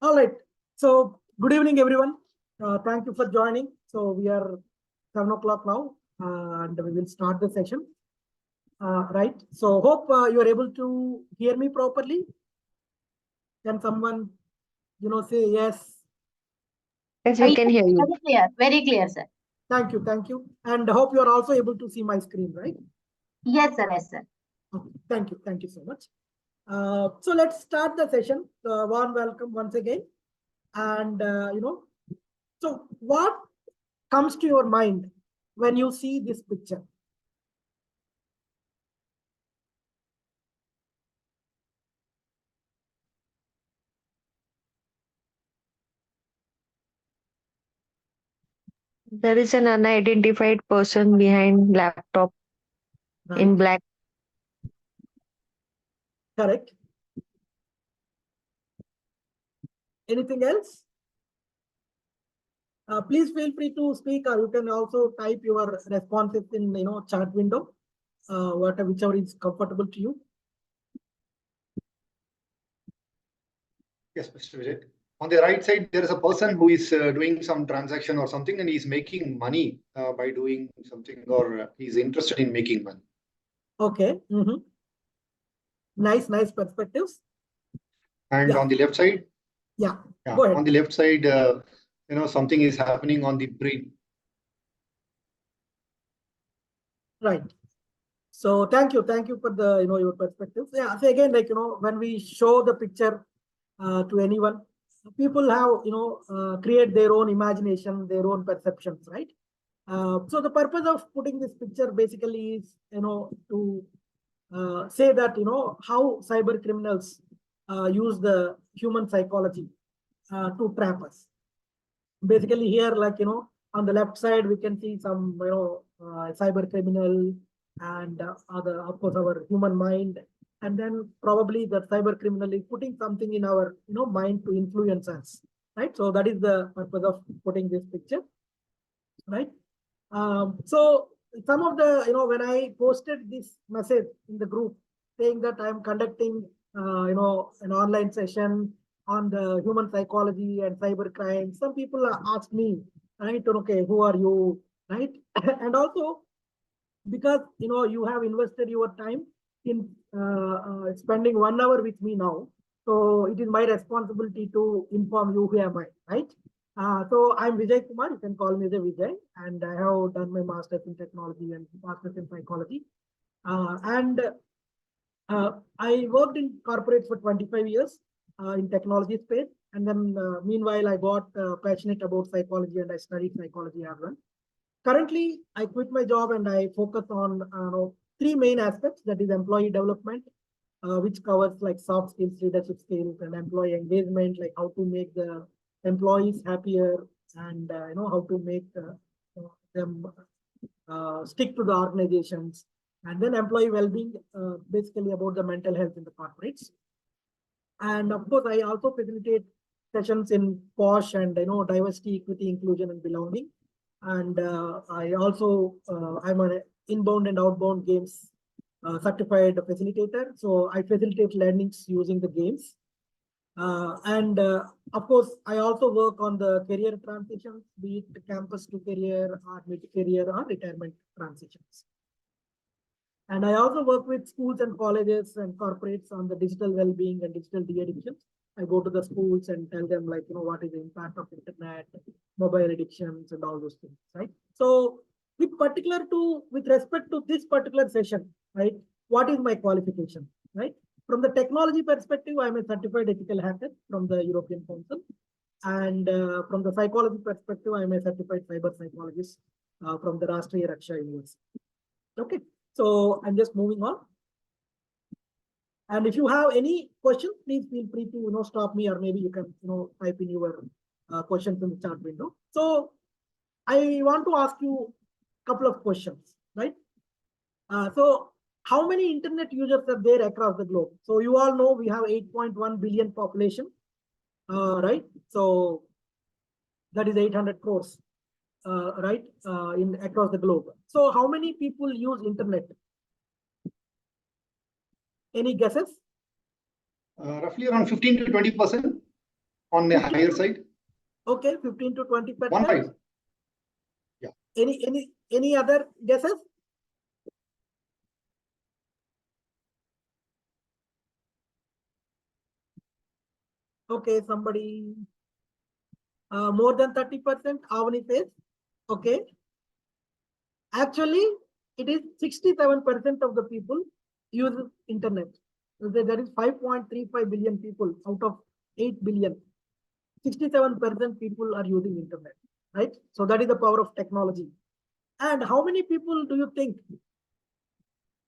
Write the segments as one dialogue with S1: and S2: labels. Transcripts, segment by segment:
S1: All right. So good evening, everyone. Thank you for joining. So we are 7 o'clock now, and we will start the session. Right. So hope you are able to hear me properly. Can someone, say yes?
S2: Yes, we can hear you.
S3: Very clear, sir.
S1: Thank you. Thank you. And hope you are also able to see my screen, right?
S3: Yes, sir. Yes, sir.
S1: Okay. Thank you. Thank you so much. So let's start the session. Warm welcome once again. And, so what comes to your mind when you see this picture?
S2: There is an unidentified person behind laptop
S1: Right.
S2: in black.
S1: Correct. Anything else? Please feel free to speak, or you can also type your responses in chat window, whichever is comfortable to you.
S4: Yes, Mr. Vijay. On the right side, there is a person who is doing some transaction or something, and he's making money by doing something, or he's interested in making money.
S1: Okay. Nice perspectives.
S4: And on the left side,
S1: yeah, go ahead.
S4: On the left side, something is happening on the brain.
S1: Right. So thank you for the your perspectives. Yeah. So again, when we show the picture to anyone, people have create their own imagination, their own perceptions, right? So the purpose of putting this picture basically is to say that how cyber criminals use the human psychology to trap us. Basically here, on the left side, we can see some cyber criminal and other, of course, our human mind, and then probably the cyber criminal is putting something in our mind to influence us, right? So that is the purpose of putting this picture, right? So some of the when I posted this message in the group saying that I'm conducting an online session on the human psychology and cyber crime, some people asked me, right? Okay, who are you, right? And also because you have invested your time in spending 1 hour with me now, so it is my responsibility to inform you who am I, right? So I'm Vijay Kumar. You can call me the Vijay, and I have done my master's in technology and master's in psychology. And I worked in corporates for 25 years in technology space, and then meanwhile I got passionate about psychology and I studied psychology as well. Currently, I quit my job and I focus on three main aspects. That is employee development, which covers like soft skills, leadership skills, and employee engagement, like how to make the employees happier and how to make them stick to the organizations. And then employee well-being, basically about the mental health in the corporates. And of course, I also facilitate sessions in POSH and diversity, equity, inclusion, and belonging. And I also I'm an inbound and outbound games certified facilitator. So I facilitate learnings using the games. And of course, I also work on the career transitions, be it campus to career or mid-career or retirement transitions. And I also work with schools and colleges and corporates on the digital well-being and digital de-addictions. I go to the schools and tell them what is the impact of internet, mobile addictions, and all those things, right? So with respect to this particular session, right? What is my qualification, right? From the technology perspective, I'm a certified ethical hacker from the European Council. And from the psychology perspective, I'm a certified cyber psychologist from the Rashtriya Raksha University. Okay. So I'm just moving on. And if you have any questions, please feel free to stop me, or maybe you can type in your questions in the chat window. So I want to ask you a couple of questions, right? So how many internet users are there across the globe? So you all know we have 8.1 billion population, right? So that is 800 crores, right? In across the globe. So how many people use internet? Any guesses?
S4: Roughly around 15 to 20%. on the higher side.
S1: Okay, 15 to 20%.
S4: 1.5. Yeah.
S1: Any other guesses? Okay, somebody more than 30%. Avani says, okay. Actually, it is 67% of the people use internet. That is 5.35 billion people out of 8 billion. 67% people are using internet, right? So that is the power of technology. And how many people do you think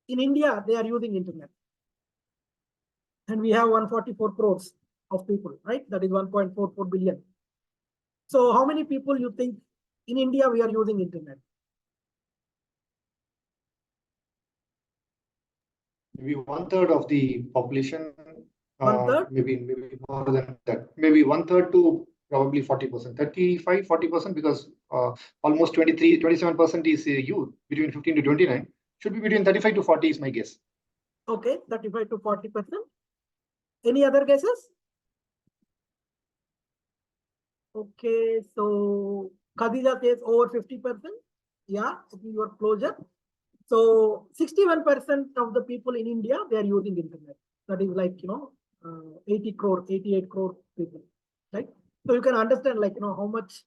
S1: in India they are using internet? And we have 144 crores of people, right? That is 1.44 billion. So how many people you think in India we are using internet?
S4: Maybe 1/3 of the population.
S1: 1/3?
S4: Maybe more than that. Maybe 1/3 to probably 40%, 35, 40%, because almost 27% is youth between 15 to 29. Should be between 35 to 40 is my guess.
S1: Okay, 35 to 40%. Any other guesses? Okay, so Khadija says over 50%. Yeah, you are closer. So 61% of the people in India, they are using internet. That is like, 80 crore, 88 crore people, right? So you can understand like, how much,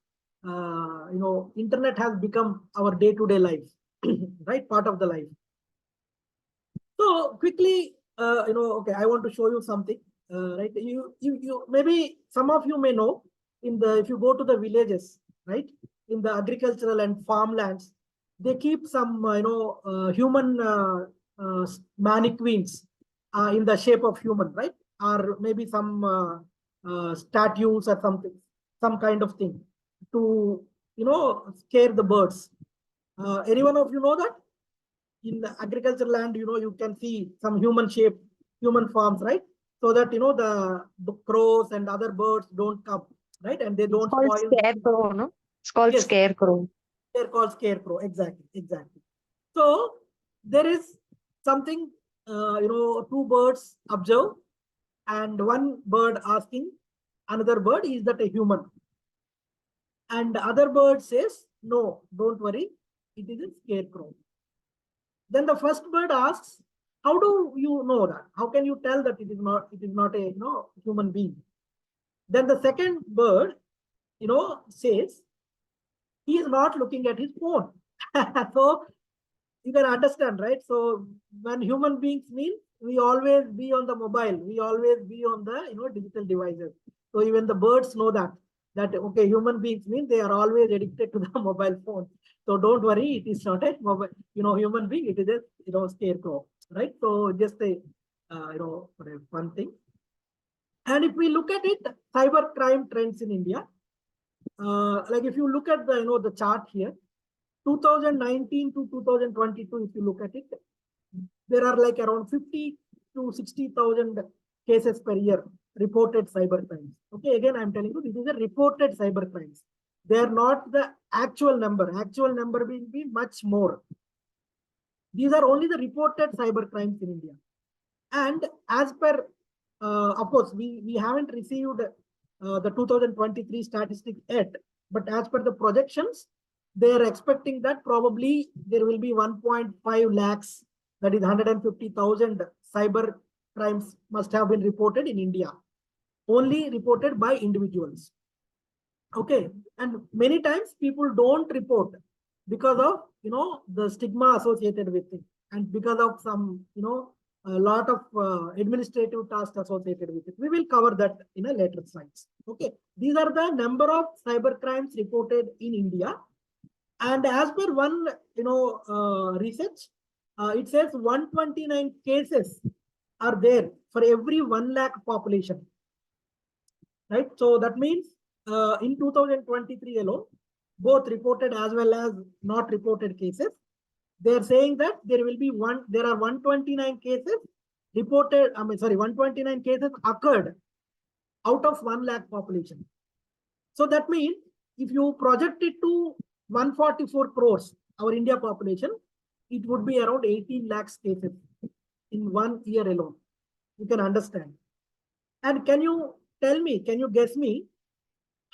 S1: internet has become our day-to-day life, right? Part of the life. So quickly, okay, I want to show you something, right? You maybe some of you may know if you go to the villages, right? In the agricultural and farmlands, they keep some, human mannequins in the shape of human, right? Or maybe some statues or something, some kind of thing to, scare the birds. Any one of you know that? In the agricultural land, you can see some human farms, right? So that, the crows and other birds don't come, right? And they don't
S2: It's called
S1: spoil.
S2: scarecrow, no? It's called
S1: Yes.
S2: scarecrow.
S1: They're called scarecrow. Exactly. So there is something, two birds observe, and one bird asking another bird, is that a human? And the other bird says, no, don't worry, it is a scarecrow. Then the first bird asks, how do you know that? How can you tell that it is not a human being? Then the second bird, says, he is not looking at his phone. So you can understand, right? So when human beings mean, we always be on the mobile, we always be on the digital devices. So even the birds know that okay, human beings mean they are always addicted to the mobile phone. So don't worry, it is not a mobile, human being, it is a scarecrow, right? So just a fun thing. And if we look at it, cyber crime trends in India, like if you look at the chart here, 2019 to 2022, if you look at it, there are like around 50 to 60,000 cases per year reported cyber crimes. Okay, again, I'm telling you, this is a reported cyber crimes. They are not the actual number. Actual number will be much more. These are only the reported cyber crimes in India. And as per, of course, we haven't received the 2023 statistics yet, but as per the projections, they are expecting that probably there will be 1.5 lakhs, that is 150,000 cyber crimes must have been reported in India, only reported by individuals. Okay, and many times people don't report because of the stigma associated with it, and because of some a lot of administrative tasks associated with it. We will cover that in a later slides. Okay, these are the number of cyber crimes reported in India, and as per one research, it says 129 cases are there for every 1 lakh population, right? So that means in 2023 alone, both reported as well as not reported cases, they're saying that there are 129 cases reported, 129 cases occurred out of 1 lakh population. So that means if you project it to 144 crores, our India population, it would be around 18 lakhs cases in 1 year alone. You can understand. And can you guess me,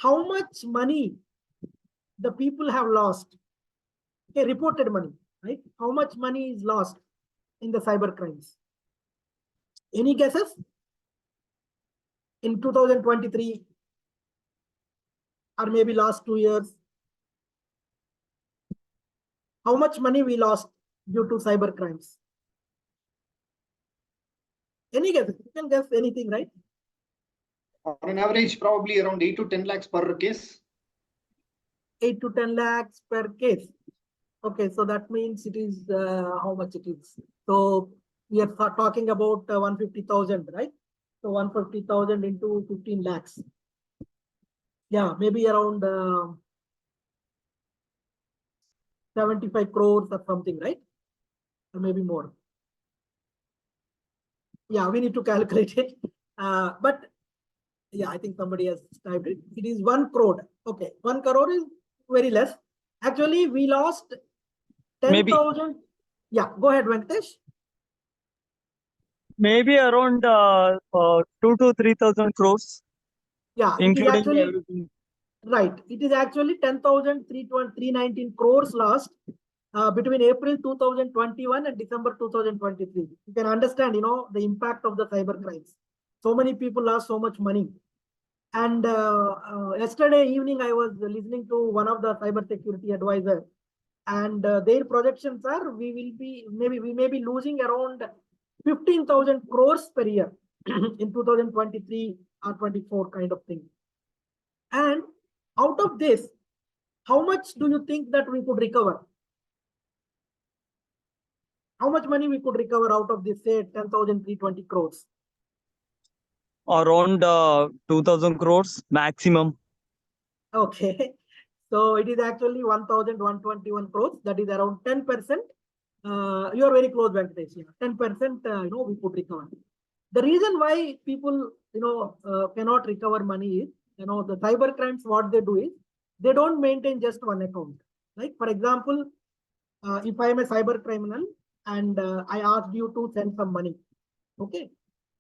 S1: how much money the people have lost. Okay, reported money, right? How much money is lost in the cyber crimes? Any guesses? In 2023 or maybe last 2 years, how much money we lost due to cyber crimes? Any guesses? You can guess anything, right?
S4: On an average, probably around 8 to 10 lakhs per case.
S1: 8 to 10 lakhs per case. Okay, so that means it is how much it is. So we are talking about 150,000, right? So 150,000 into 15 lakhs. Yeah, maybe around 75 crores or something, right? Or maybe more. Yeah, we need to calculate it. But yeah, I think somebody has typed it. It is 1 crore. Okay, 1 crore is very less. Actually, we lost 10,000. Yeah, go ahead, Venkatesh.
S5: Maybe around 2 to 3,000 crores,
S1: Yeah, it is
S5: including
S1: actually
S5: everything.
S1: right. It is actually 10,319 crores lost between April 2021 and December 2023. You can understand, the impact of the cyber crimes. So many people lost so much money. And yesterday evening, I was listening to one of the cyber security advisors, and their projections are we may be losing around 15,000 crores per year in 2023 or 24 kind of thing. And out of this, how much do you think that we could recover? How much money we could recover out of this, say, 10,320 crores?
S5: Around 2,000 crores maximum.
S1: Okay. So it is actually 1,121 crores. That is around 10%. You are very close, Venkatesh. 10%, we could recover. The reason why people, cannot recover money is, the cyber crimes, what they do is, they don't maintain just one account. Like, for example, if I am a cyber criminal and I asked you to send some money, okay?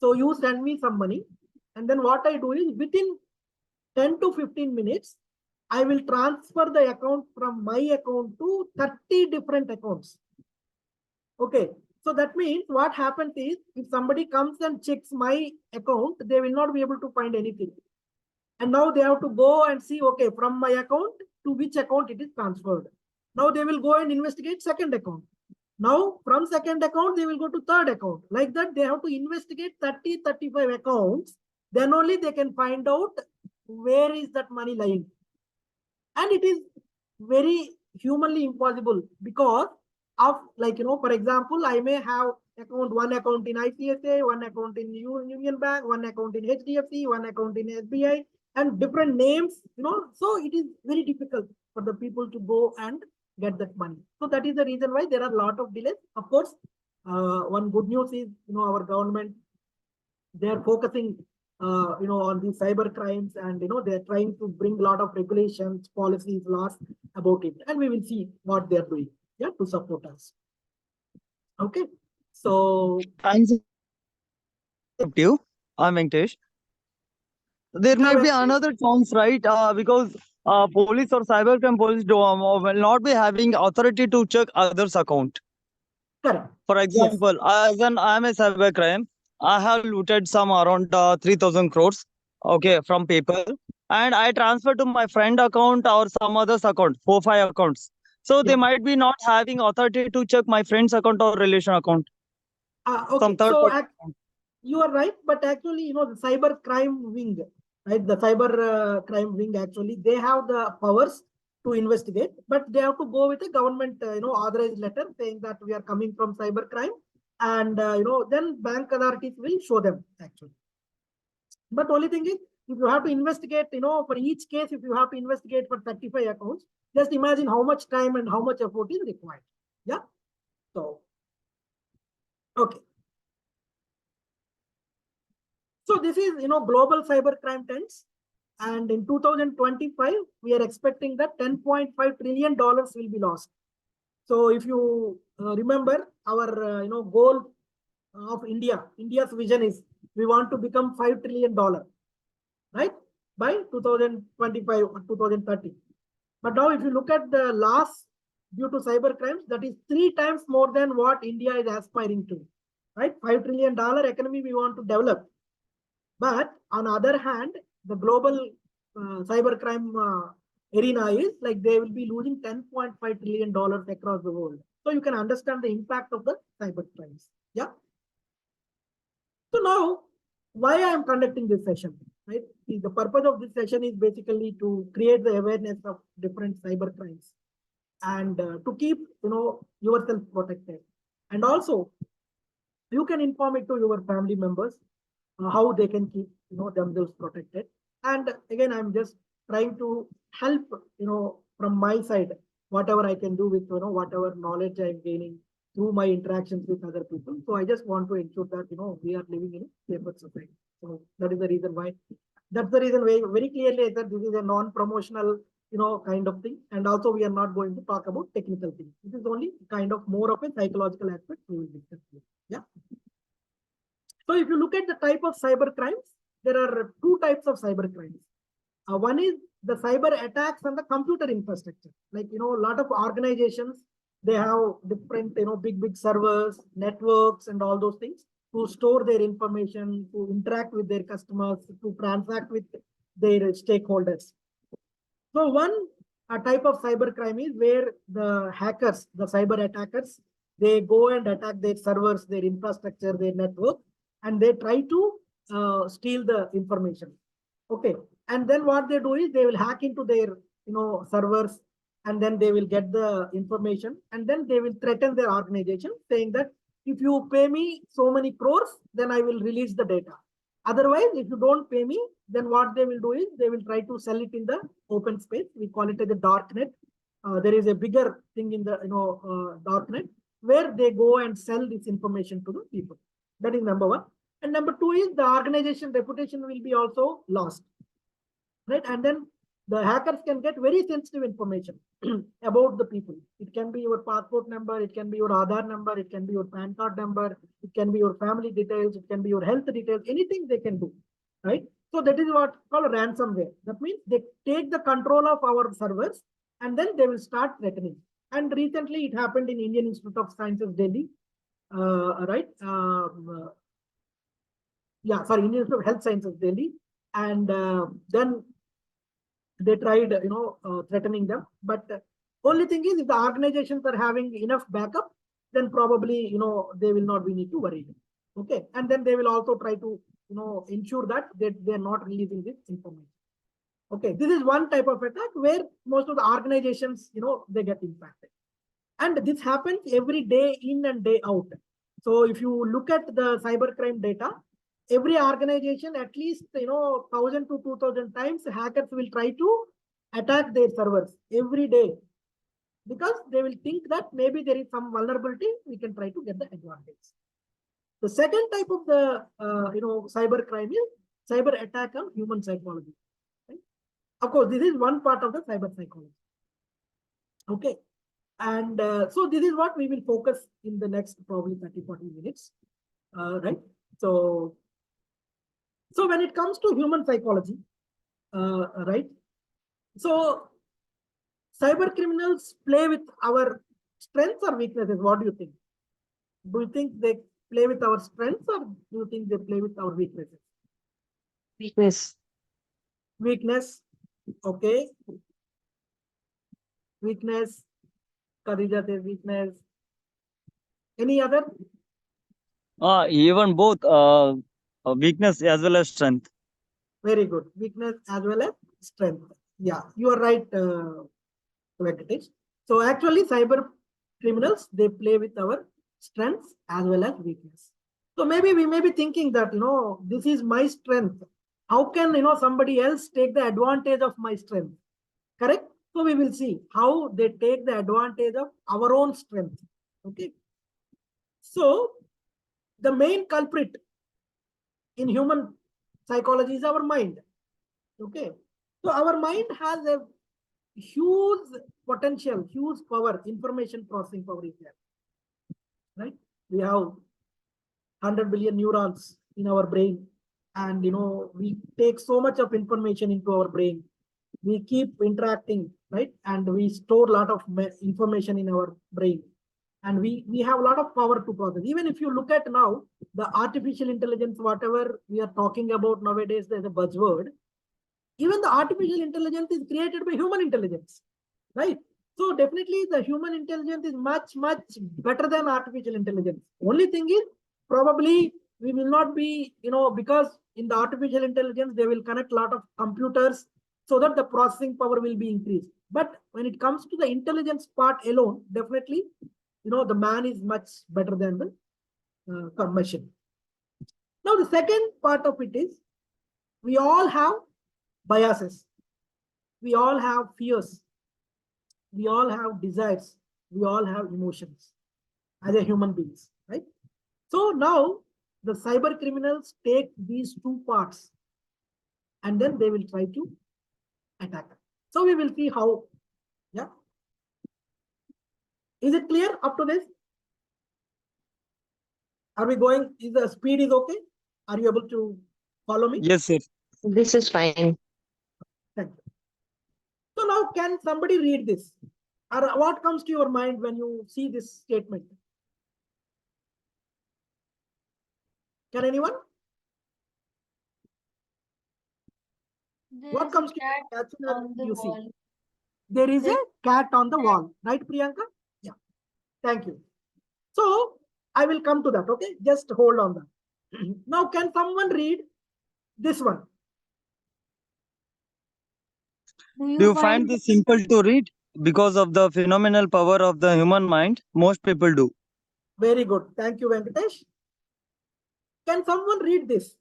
S1: So you send me some money, and then what I do is within 10 to 15 minutes, I will transfer the account from my account to 30 different accounts. Okay. So that means what happens is if somebody comes and checks my account, they will not be able to find anything. And now they have to go and see, okay, from my account to which account it is transferred. Now they will go and investigate second account. Now from second account, they will go to third account. Like that, they have to investigate 30, 35 accounts. Then only they can find out where is that money lying. And it is very humanly impossible because of, like, for example, I may have one account in ICICI, one account in Union Bank, one account in HDFC, one account in SBI, and different names, so it is very difficult for the people to go and get that money. So that is the reason why there are a lot of delays. Of course, one good news is, our government, they are focusing on these cyber crimes, and they're trying to bring a lot of regulations, policies, laws about it, and we will see what they're doing, to support us. Okay, so
S5: I'm Venkatesh. There may be
S1: Venkatesh.
S5: another chance, right? Because police or cybercrime police will not be having authority to check others' account.
S1: Correct.
S5: For example, when I am a cybercrime, I have looted some around 3,000 crores, okay, from people, and I transfer to my friend account or some other's account, 4-5 accounts. So they might be not having authority to check my friend's account or relation account.
S1: Okay,
S5: Some third
S1: so
S5: party account.
S1: you are right, but actually, the cyber crime wing, right? The cyber crime wing, actually, they have the powers to investigate, but they have to go with a government, authorized letter saying that we are coming from cyber crime, and then bank authorities will show them actually. But only thing is, if you have to investigate, for each case, if you have to investigate for 35 accounts, just imagine how much time and how much effort is required. Yeah. So, okay. So this is, global cybercrime trends. And in 2025, we are expecting that $10.5 trillion will be lost. So if you remember our, goal of India's vision is we want to become $5 trillion, right? by 2025 or 2030. But now if you look at the loss due to cyber crimes, that is 3 times more than what India is aspiring to, right? $5 trillion economy we want to develop. But on the other hand, the global cybercrime arena is like they will be losing $10.5 trillion across the world. So you can understand the impact of the cyber crimes. Yeah. So now, why I am conducting this session, right? The purpose of this session is basically to create the awareness of different cyber crimes and to keep yourself protected. And also, you can inform it to your family members how they can keep themselves protected. And again, I'm just trying to help from my side whatever I can do with whatever knowledge I'm gaining through my interactions with other people. So I just want to ensure that we are living in a safer society. So that is the reason why. That's the reason why very clearly that this is a non-promotional kind of thing. And also we are not going to talk about technical things. This is only kind of more of a psychological aspect we will discuss here. Yeah. So if you look at the type of cyber crimes, there are 2 types of cyber crimes. One is the cyber attacks on the computer infrastructure. Like, a lot of organizations, they have different, big servers, networks, and all those things to store their information, to interact with their customers, to transact with their stakeholders. So one type of cyber crime is where the hackers, the cyber attackers, they go and attack their servers, their infrastructure, their network, and they try to steal the information. Okay. And then what they do is they will hack into their servers, and then they will get the information, and then they will threaten their organization saying that if you pay me so many crores, then I will release the data. Otherwise, if you don't pay me, then what they will do is they will try to sell it in the open space. We call it as a dark net. There is a bigger thing in the dark net where they go and sell this information to the people. That is number 1. And number 2 is the organization reputation will be also lost, right? And then the hackers can get very sensitive information about the people. It can be your passport number, it can be your Aadhaar number, it can be your PAN card number, it can be your family details, it can be your health details, anything they can do, right? So that is what called ransomware. That means they take the control of our servers and then they will start threatening. And recently it happened in Indian Institute of Sciences, Delhi, right? Indian Institute of Health Sciences, Delhi. And then they tried, threatening them. But only thing is, if the organizations are having enough backup, then probably, they will not be need to worry. Okay. And then they will also try to, ensure that they are not releasing this information. Okay. This is one type of attack where most of the organizations, they get impacted. And this happens every day in and day out. So if you look at the cybercrime data, every organization, at least 1,000 to 2,000 times, hackers will try to attack their servers every day because they will think that maybe there is some vulnerability. We can try to get the advantage. The second type of the cyber crime is cyber attack on human psychology. Right? Of course, this is one part of the cyber psychology. Okay, and so this is what we will focus in the next probably 30-40 minutes. Right. So when it comes to human psychology, right? So cyber criminals play with our strengths or weaknesses. What do you think? Do you think they play with our strengths or do you think they play with our weaknesses?
S2: Weakness.
S1: Weakness. Okay. Weakness. Khadija says weakness. Any other?
S5: Even both weakness as well as strength.
S1: Very good. Weakness as well as strength. Yeah, you are right, Venkatesh. So actually, cyber criminals, they play with our strengths as well as weakness. So maybe we may be thinking that, this is my strength. How can, somebody else take the advantage of my strength? Correct? So we will see how they take the advantage of our own strength. Okay. So the main culprit in human psychology is our mind. Okay. So our mind has a huge potential, huge power, information processing power is there. Right? We have 100 billion neurons in our brain. and we take so much of information into our brain. We keep interacting, right? And we store a lot of information in our brain. And we have a lot of power to process. Even if you look at now, the artificial intelligence, whatever we are talking about nowadays, there's a buzzword. Even the artificial intelligence is created by human intelligence, right? So definitely the human intelligence is much, much better than artificial intelligence. Only thing is, probably we will not be, because in the artificial intelligence, they will connect a lot of computers so that the processing power will be increased. But when it comes to the intelligence part alone, definitely, the man is much better than the machine. Now, the second part of it is, we all have biases. We all have fears. We all have desires. We all have emotions as a human beings, right? So now the cyber criminals take these two parts and then they will try to attack. So we will see how. Yeah. Is it clear up to this? Are we going? Is the speed is okay? Are you able to follow me?
S5: Yes, sir.
S2: This is fine.
S1: Thank you. So now can somebody read this? Or what comes to your mind when you see this statement? Can anyone? What comes to your mind when you see? There is a cat on the wall, right, Priyanka? Yeah. Thank you. So I will come to that. Okay, just hold on that. Now, can someone read this one?
S5: Do you find this simple to read? Because of the phenomenal power of the human mind, most people do.
S1: Very good. Thank you, Venkatesh. Can someone read this?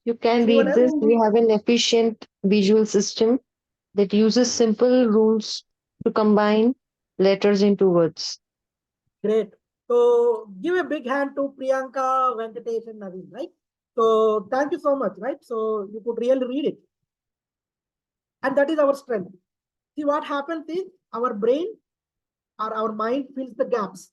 S2: You can
S1: Anyone
S2: read this.
S1: else?
S2: We have an efficient visual system that uses simple rules to combine letters into words.
S1: Great. So give a big hand to Priyanka, Venkatesh, and Naveen, right? So thank you so much, right? So you could really read it. And that is our strength. See, what happens is our brain or our mind fills the gaps,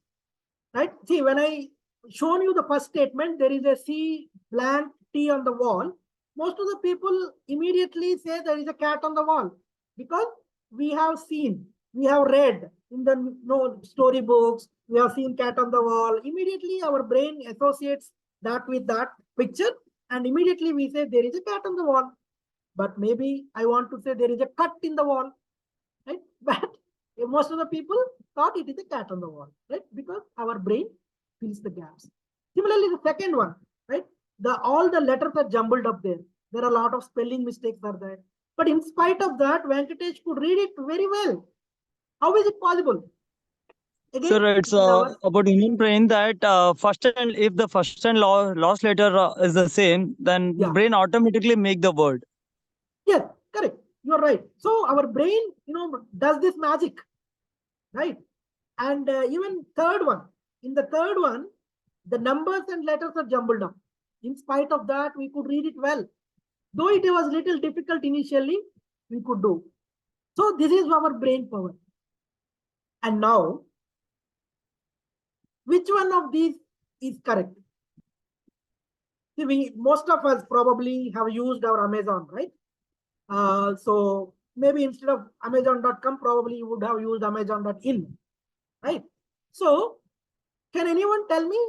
S1: right? See, when I shown you the first statement, there is a C blank T on the wall. Most of the people immediately say there is a cat on the wall because we have seen, we have read in the storybooks, we have seen cat on the wall. Immediately our brain associates that with that picture and immediately we say there is a cat on the wall. But maybe I want to say there is a cut in the wall, right? But most of the people thought it is a cat on the wall, right? Because our brain fills the gaps. Similarly, the second one, right? All the letters are jumbled up there. There are a lot of spelling mistakes are there. But in spite of that, Venkatesh could read it very well. How is it possible? Again,
S5: Sir, it's about human brain that if the first and last letter is the same, then
S1: Yeah.
S5: brain automatically make the word.
S1: Yes, correct. You're right. So our brain, does this magic, right? And even third one, in the third one, the numbers and letters are jumbled up. In spite of that, we could read it well. Though it was little difficult initially, we could do. So this is our brain power. And now, which one of these is correct? See, most of us probably have used our Amazon, right? So maybe instead of Amazon.com, probably you would have used Amazon.in, right? So can anyone tell me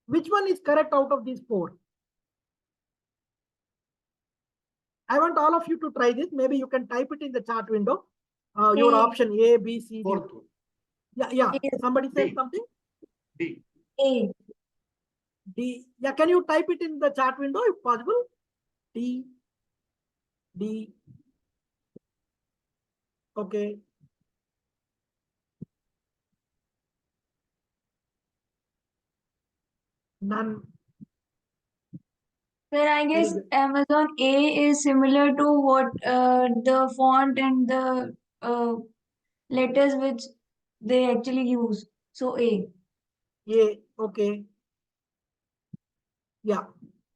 S1: which one is correct out of these four? I want all of you to try this. Maybe you can type it in the chat window. Your option A, B, C, D.
S4: Fourth one.
S1: Yeah. Somebody said
S4: D.
S1: something?
S4: D.
S1: D. Yeah, can you type it in the chat window if possible? D. Okay. None.
S6: Sir, I guess
S1: good.
S6: Amazon A is similar to what the font and the letters which they actually use. So A.
S1: Yeah, okay. Yeah.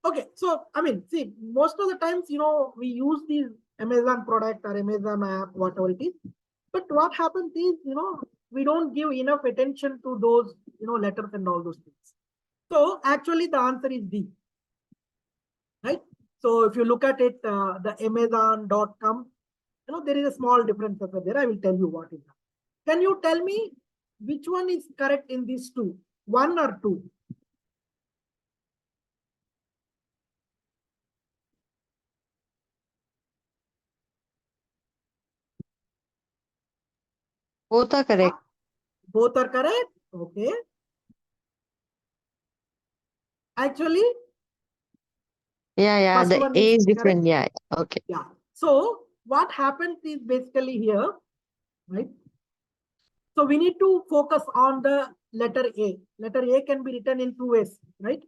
S1: Okay. So, I mean, see, most of the times, we use these Amazon product or Amazon app, whatever it is. But what happens is, we don't give enough attention to those, letters and all those things. So actually the answer is D, right? So if you look at it, the Amazon.com, there is a small difference over there. I will tell you what is that. Can you tell me which one is correct in these two, 1 or 2?
S2: Both are correct.
S1: Both are correct. Okay. Actually,
S2: Yeah.
S1: first
S2: The
S1: one
S2: A is
S1: correct.
S2: different. Yeah. Okay.
S1: Yeah. So what happens is basically here, right? So we need to focus on the letter A. Letter A can be written in 2 ways, right?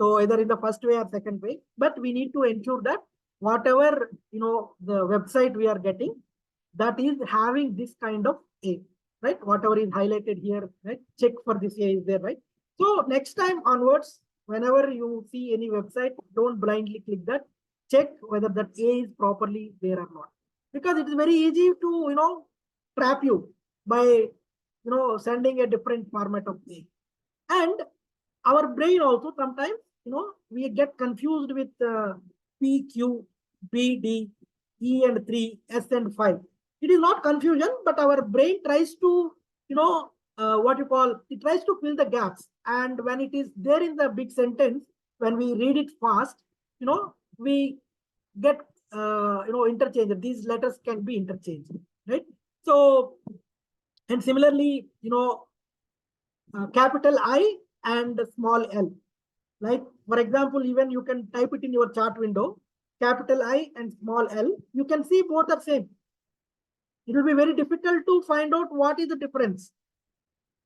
S1: So either in the first way or second way, but we need to ensure that whatever, the website we are getting, that is having this kind of A, right? Whatever is highlighted here, right? Check for this A is there, right? So next time onwards, whenever you see any website, don't blindly click that. Check whether that A is properly there or not. Because it is very easy to, trap you by, sending a different format of A. And our brain also sometimes, we get confused with P, Q, B, D, E and 3, S and 5. It is not confusion, but our brain tries to, it tries to fill the gaps. And when it is there in the big sentence, when we read it fast, we get, interchanged. These letters can be interchanged, right? So, and similarly, capital I and small l. Like, for example, even you can type it in your chart window, capital I and small l. You can see both are same. It will be very difficult to find out what is the difference.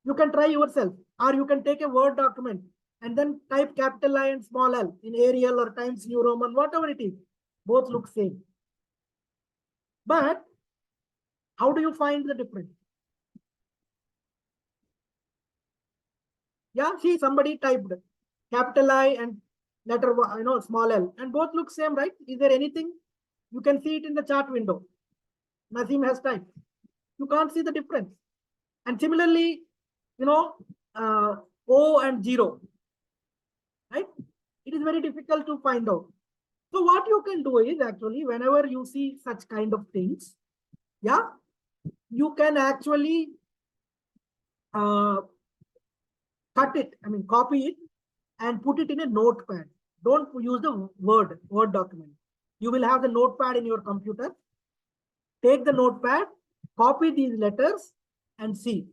S1: You can try yourself, or you can take a Word document and then type capital I and small l in Arial or Times New Roman, whatever it is. Both look same. But how do you find the difference? Yeah, see, somebody typed capital I and letter, small l, and both look same, right? Is there anything? You can see it in the chart window. Naseem has typed. You can't see the difference. And similarly, O and 0, right? It is very difficult to find out. So what you can do is actually, whenever you see such kind of things, yeah, you can actually cut it, copy it and put it in a notepad. Don't use the Word document. You will have the notepad in your computer. Take the notepad, copy these letters and see.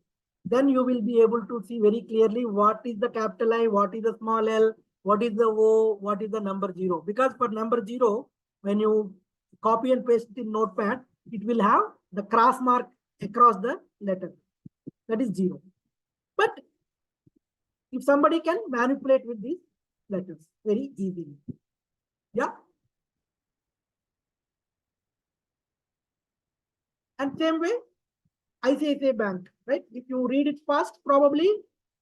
S1: Then you will be able to see very clearly what is the capital I, what is the small l, what is the O, what is the number 0. Because for number 0, when you copy and paste it in notepad, it will have the cross mark across the letter. That is 0. But if somebody can manipulate with these letters very easily. Yeah. And same way, ICICI Bank, right? If you read it fast, probably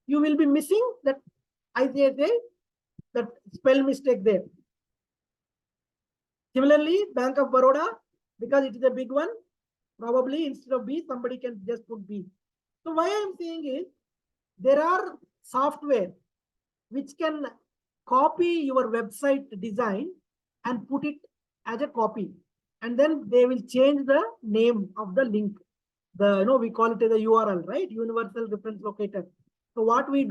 S1: you will be missing that ICICI, that spell mistake there. Similarly, Bank of Baroda, because it is a big one, probably instead of B, somebody can just put B. So why I am saying is, there are software which can copy your website design and put it as a copy. And then they will change the name of the link. We call it as a URL, right? Universal Reference Locator. So what they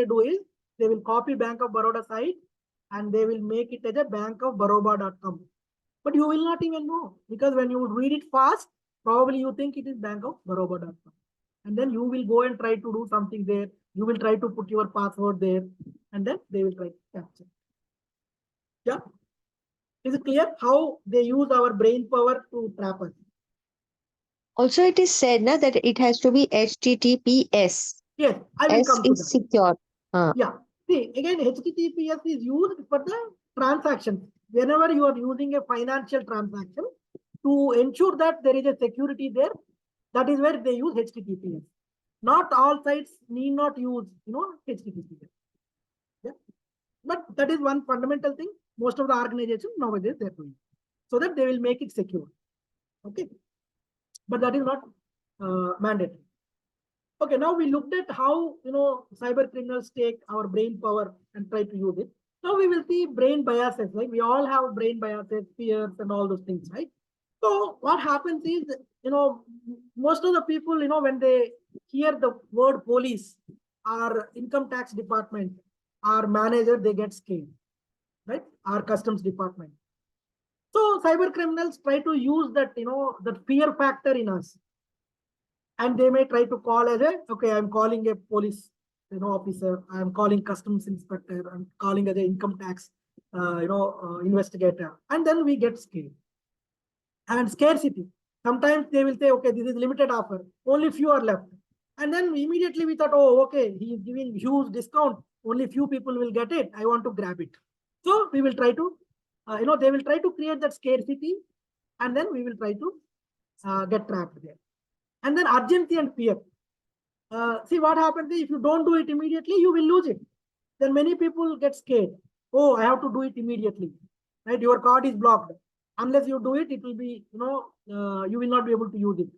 S1: do is, they will copy Bank of Baroda site and they will make it as a bankofbaroda.com. But you will not even know, because when you read it fast, probably you think it is bankofbaroda.com. And then you will go and try to do something there. You will try to put your password there, and then they will try to capture. Yeah. Is it clear how they use our brain power to trap us?
S2: Also, it is said that it has to be HTTPS.
S1: Yes, I will
S2: S
S1: come to
S2: is
S1: that.
S2: secure.
S1: Yeah. See, again, HTTPS is used for the transactions. Whenever you are using a financial transaction, to ensure that there is a security there, that is where they use HTTPS. Not all sites need not use, HTTPS. Yeah. But that is one fundamental thing. Most of the organizations nowadays they're doing, so that they will make it secure. Okay. But that is not mandatory. Okay, now we looked at how, cyber criminals take our brain power and try to use it. Now we will see brain biases, right? We all have brain biases, fears, and all those things, right? So what happens is, most of the people, when they hear the word police or income tax department or manager, they get scared, right? Our customs department. So cyber criminals try to use that, that fear factor in us. And they may try to call as okay, I'm calling a police, officer, I'm calling customs inspector, I'm calling as an income tax, investigator. And then we get scared. And scarcity. Sometimes they will say, okay, this is limited offer, only few are left. And then immediately we thought, oh, okay, he is giving huge discount, only few people will get it, I want to grab it. So we will try to, they will try to create that scarcity, and then we will try to get trapped there. And then urgency and fear. See what happens is, if you don't do it immediately, you will lose it. Then many people get scared. Oh, I have to do it immediately, right? Your card is blocked. Unless you do it, it will be, you will not be able to use it.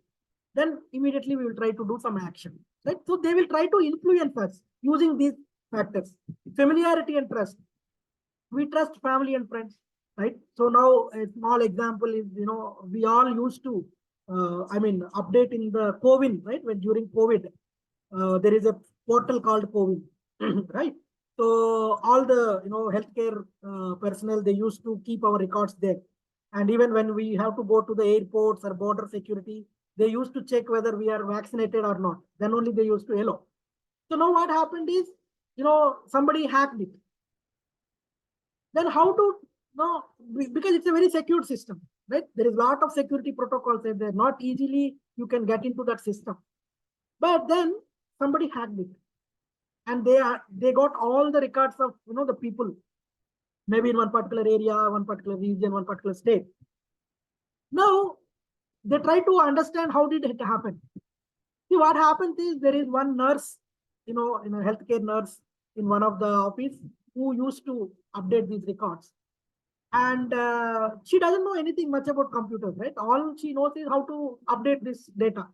S1: Then immediately we will try to do some action, right? So they will try to influence us using these factors. Familiarity and trust. We trust family and friends, right? So now a small example is, we all used to, update in the CoWIN, right? When during COVID, there is a portal called CoWIN, right? So all the, healthcare personnel, they used to keep our records there. And even when we have to go to the airports or border security, they used to check whether we are vaccinated or not. Then only they used to allow. So now what happened is, somebody hacked it. Then how to, because it's a very secure system, right? There is a lot of security protocols there. Not easily you can get into that system. But then somebody hacked it. And they got all the records of, the people, maybe in one particular area, one particular region, one particular state. Now, they try to understand how did it happen. See, what happens is, there is one nurse, a healthcare nurse in one of the office who used to update these records. And she doesn't know anything much about computers, right? All she knows is how to update this data.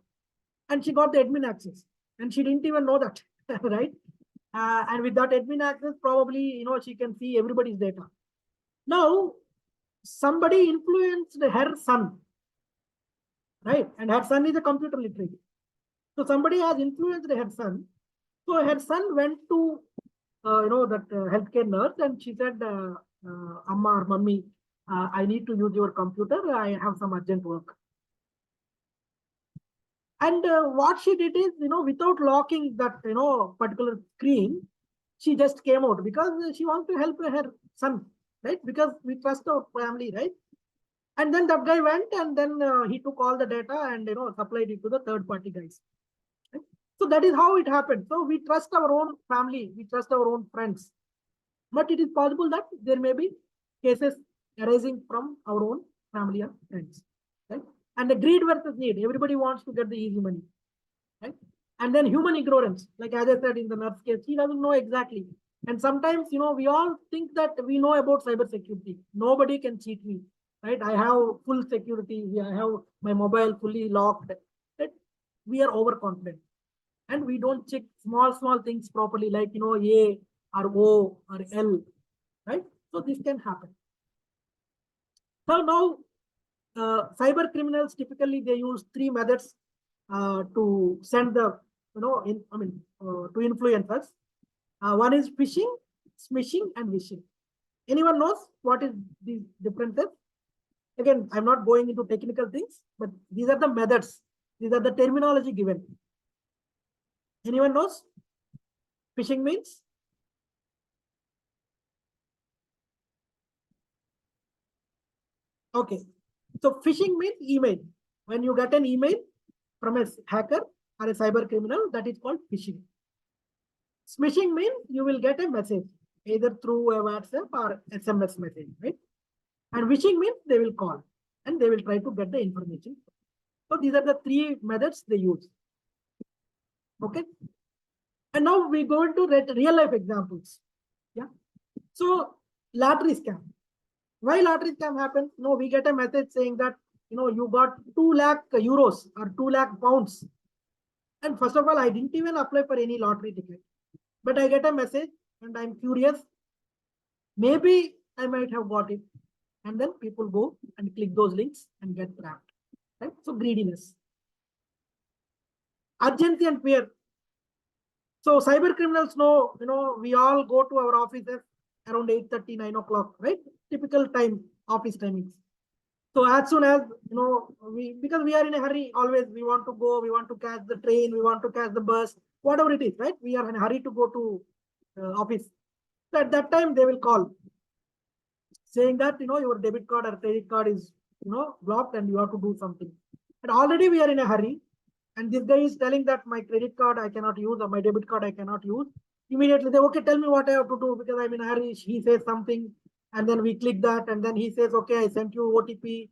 S1: And she got the admin access, and she didn't even know that, right? And with that admin access, probably, she can see everybody's data. Now, somebody influenced her son, right? And her son is a computer literate. So somebody has influenced her son. So her son went to, that healthcare nurse, and she said, Amma or Mummy, I need to use your computer. I have some urgent work. And what she did is, without locking that, particular screen, she just came out because she wants to help her son, right? Because we trust our family, right? And then that guy went, and then he took all the data and, supplied it to the third party guys. Right? So that is how it happened. So we trust our own family, we trust our own friends. But it is possible that there may be cases arising from our own family and friends, right? And the greed versus need. Everybody wants to get the easy money, right? And then human ignorance, like as I said in the nurse case, he doesn't know exactly. And sometimes, we all think that we know about cybersecurity. Nobody can cheat me, right? I have full security. I have my mobile fully locked. Right? We are overconfident, and we don't check small things properly, like, A or O or L, right? So this can happen. So now, cyber criminals, typically they use 3 methods to send the, to influence us. One is phishing, smishing, and wishing. Anyone knows what is the differences? Again, I'm not going into technical things, but these are the methods. These are the terminology given. Anyone knows? Phishing means? Okay. So phishing means email. When you get an email from a hacker or a cyber criminal, that is called phishing. Smishing means you will get a message either through a WhatsApp or SMS message, right? And wishing means they will call and they will try to get the information. So these are the 3 methods they use. Okay. And now we go into real life examples. Yeah. So lottery scam. Why lottery scam happens? No, we get a message saying that, you got 2 lakh euros or 2 lakh pounds. And first of all, I didn't even apply for any lottery ticket, but I get a message and I'm curious. Maybe I might have got it. And then people go and click those links and get trapped. Right? So greediness. Urgency and fear. So cyber criminals know, we all go to our offices around 8:30, 9 o'clock, right? Typical time, office timings. So as soon as, because we are in a hurry, always we want to go, we want to catch the train, we want to catch the bus, whatever it is, right? We are in a hurry to go to office. So at that time, they will call saying that, your debit card or credit card is, blocked and you have to do something. And already we are in a hurry. And this guy is telling that my credit card I cannot use or my debit card I cannot use. Immediately they, okay, tell me what I have to do because I'm in a hurry. He says something and then we click that and then he says, okay, I sent you OTP,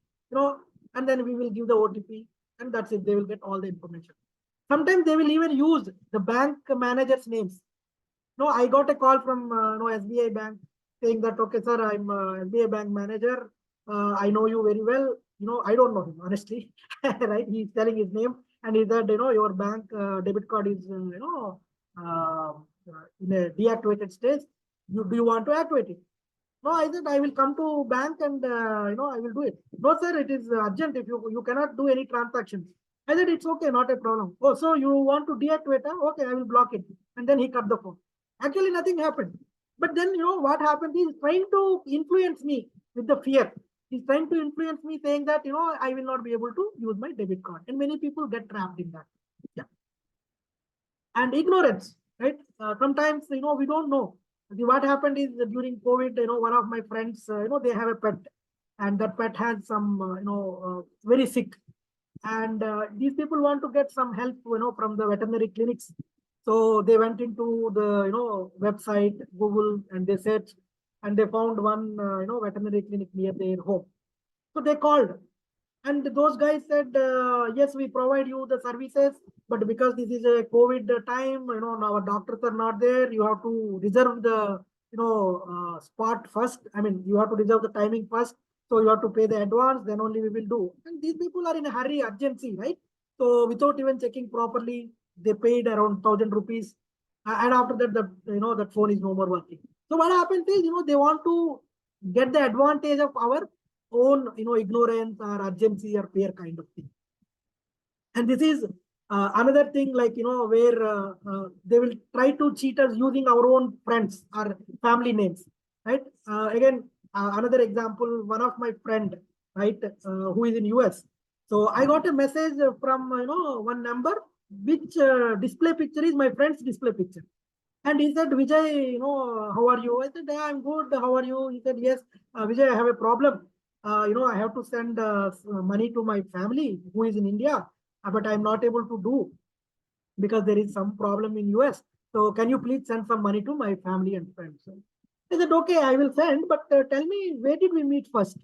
S1: and then we will give the OTP and that's it. They will get all the information. Sometimes they will even use the bank manager's names. No, I got a call from SBI Bank saying that, okay, sir, I'm SBI Bank manager. I know you very well. I don't know him, honestly, right? He's telling his name. And he said, your bank debit card is, in a deactivated state. Do you want to activate it? No, I said, I will come to bank and, I will do it. No, sir, it is urgent. If you cannot do any transactions. I said, it's okay, not a problem. Oh, so you want to deactivate? Okay, I will block it. And then he cut the phone. Actually, nothing happened. But then, what happened? He's trying to influence me with the fear. He's trying to influence me saying that, I will not be able to use my debit card. And many people get trapped in that. Yeah. And ignorance, right? Sometimes, we don't know. What happened is during COVID, one of my friends, they have a pet and that pet has some, very sick. And these people want to get some help, from the veterinary clinics. So they went into the, website, Google, and they searched and they found one, veterinary clinic near their home. So they called and those guys said, yes, we provide you the services, but because this is a COVID time, our doctors are not there. You have to reserve the, spot first. I mean, you have to reserve the timing first. So you have to pay the advance, then only we will do. And these people are in a hurry, urgency, right? So without even checking properly, they paid around 1,000 rupees. And after that, that phone is no more working. So what happens is, they want to get the advantage of our own, ignorance or urgency or fear kind of thing. And this is another thing like, where they will try to cheat us using our own friends or family names, right? Again, another example, one of my friend, right, who is in US. So I got a message from, one number, which display picture is my friend's display picture. And he said, Vijay, how are you? I said, yeah, I'm good. How are you? He said, yes, Vijay, I have a problem. I have to send money to my family who is in India, but I'm not able to do because there is some problem in US. So can you please send some money to my family and friends? I said, okay, I will send, but tell me, where did we meet first?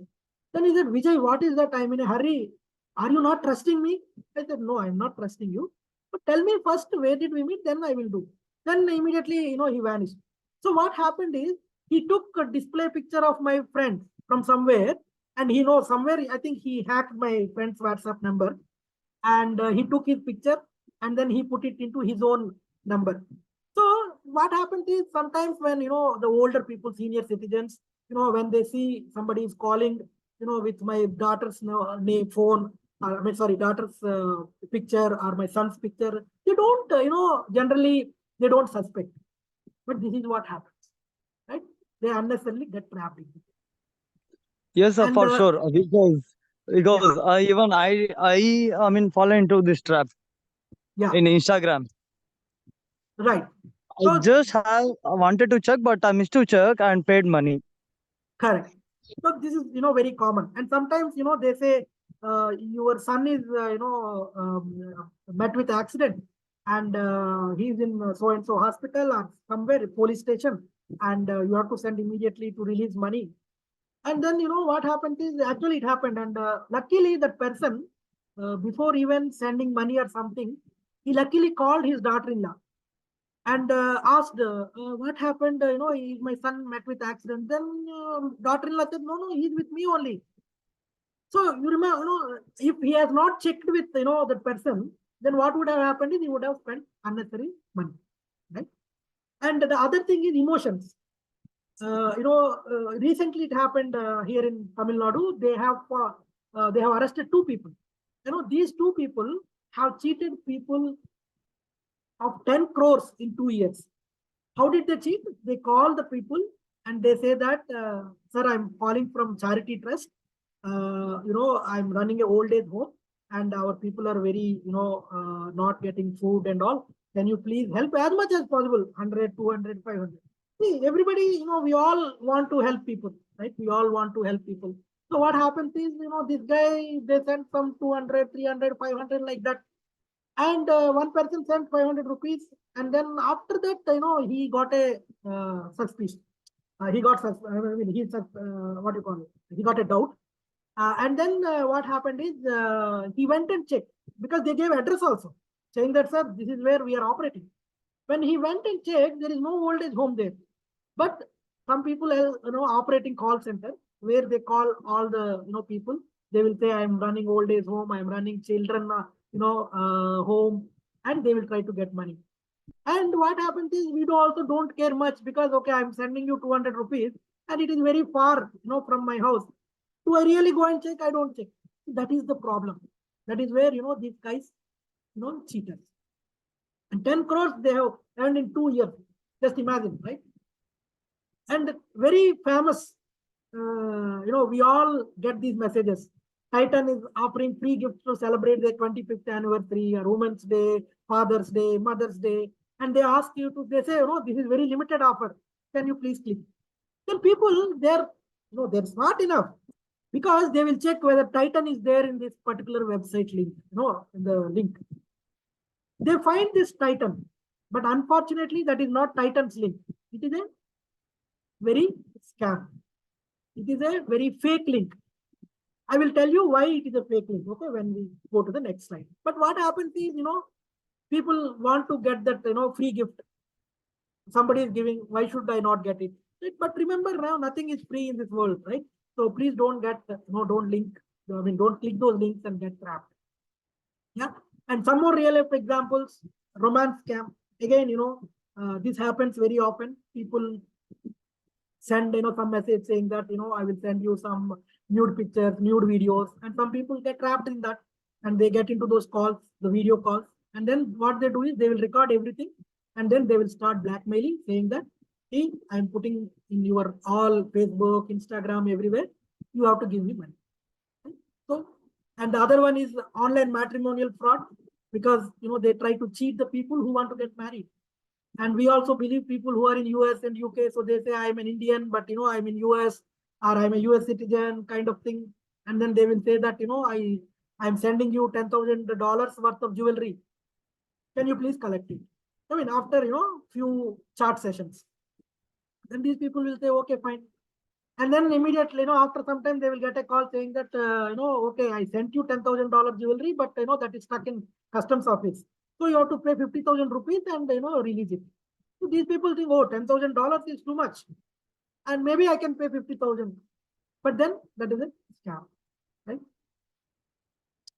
S1: Then he said, Vijay, what is that? I'm in a hurry. Are you not trusting me? I said, no, I'm not trusting you. But tell me first, where did we meet? Then I will do. Then immediately, he vanished. So what happened is he took a display picture of my friend from somewhere and he knows somewhere, I think he hacked my friend's WhatsApp number and he took his picture and then he put it into his own number. So what happens is sometimes when, the older people, senior citizens, when they see somebody is calling, with my daughter's name, phone, daughter's picture or my son's picture, they don't, generally, they don't suspect. But this is what happens, right? They unnecessarily get trapped in it.
S5: Yes, sir,
S1: And,
S5: for sure. Because even I mean, fall into this trap
S1: yeah,
S5: in Instagram.
S1: right.
S5: I
S1: So,
S5: just wanted to check, but I missed to check and paid money.
S1: correct. So this is, very common. And sometimes, they say your son is, met with accident and he's in so-and-so hospital or somewhere, police station, and you have to send immediately to release money. And then, what happened is actually it happened. And luckily that person, before even sending money or something, he luckily called his daughter-in-law and asked, what happened? My son met with accident. Then daughter-in-law said, no, he's with me only. So you remember, if he has not checked with, that person, then what would have happened is he would have spent unnecessary money, right? And the other thing is emotions. Recently it happened here in Tamil Nadu. They have arrested 2 people. These 2 people have cheated people of 10 crores in 2 years. How did they cheat? They call the people and they say that, sir, I'm calling from charity trust. I'm running a old age home and our people are very, not getting food and all. Can you please help as much as possible? 100, 200, 500. See, everybody, we all want to help people, right? We all want to help people. So what happens is, this guy, they send some 200, 300, 500 like that. And one person sent 500 rupees. And then after that, he got a suspicion. He got, what do you call it? He got a doubt. And then what happened is he went and checked because they gave address also saying that, sir, this is where we are operating. When he went and checked, there is no old age home there. But some people are, operating call center where they call all the, people. They will say, I'm running old age home, I'm running children, home, and they will try to get money. And what happens is we also don't care much because, okay, I'm sending you 200 rupees and it is very far, from my house. Do I really go and check? I don't check. That is the problem. That is where, these guys, cheaters. And 10 crores they have earned in 2 years. Just imagine, right? And very famous, we all get these messages. Titan is offering free gifts to celebrate their 25th anniversary, Women's Day, Father's Day, Mother's Day. And they ask you to, they say, this is very limited offer. Can you please click? Then people, they're smart enough because they will check whether Titan is there in this particular website link, in the link. They find this Titan, but unfortunately, that is not Titan's link. It is a very scam. It is a very fake link. I will tell you why it is a fake link, okay, when we go to the next slide. But what happens is, people want to get that, free gift. Somebody is giving, why should I not get it? Right? But remember now, nothing is free in this world, right? So please don't get, don't link, don't click those links and get trapped. Yeah. And some more real life examples, romance scam. Again, this happens very often. People send, some message saying that, I will send you some nude pictures, nude videos. And some people get trapped in that and they get into those calls, the video calls. And then what they do is they will record everything. And then they will start blackmailing, saying that, hey, I'm putting in your all Facebook, Instagram, everywhere. You have to give me money. Right? So, and the other one is online matrimonial fraud because, they try to cheat the people who want to get married. And we also believe people who are in US and UK. So they say, I'm an Indian, but, I'm in US or I'm a US citizen kind of thing. And then they will say that, I'm sending you $10,000 worth of jewelry. Can you please collect it? After, few chat sessions, then these people will say, okay, fine. And then immediately, after some time, they will get a call saying that, okay, I sent you $10,000 jewelry, but, that is stuck in customs office. So you have to pay 50,000 rupees and, release it. So these people think, oh, $10,000 is too much. And maybe I can pay 50,000. But then that is a scam, right?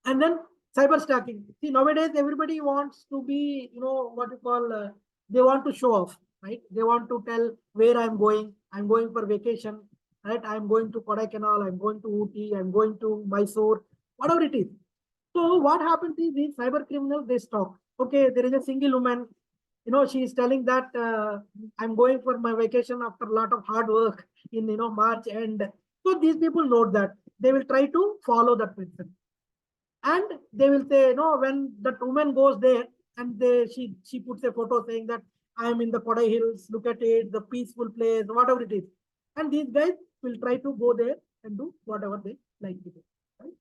S1: And then cyber stacking. See, nowadays, everybody wants to be, what you call, they want to show off, right? They want to tell where I'm going for vacation, right? I'm going to Kodaikanal, I'm going to Ooty, I'm going to Mysore, whatever it is. So what happens is these cyber criminals, they stalk. Okay, there is a single woman, she is telling that I'm going for my vacation after a lot of hard work in, March end. So these people note that they will try to follow that person. And they will say, when that woman goes there and she puts a photo saying that I am in the Kodai Hills, look at it, the peaceful place, whatever it is. And these guys will try to go there and do whatever they like to do. Right?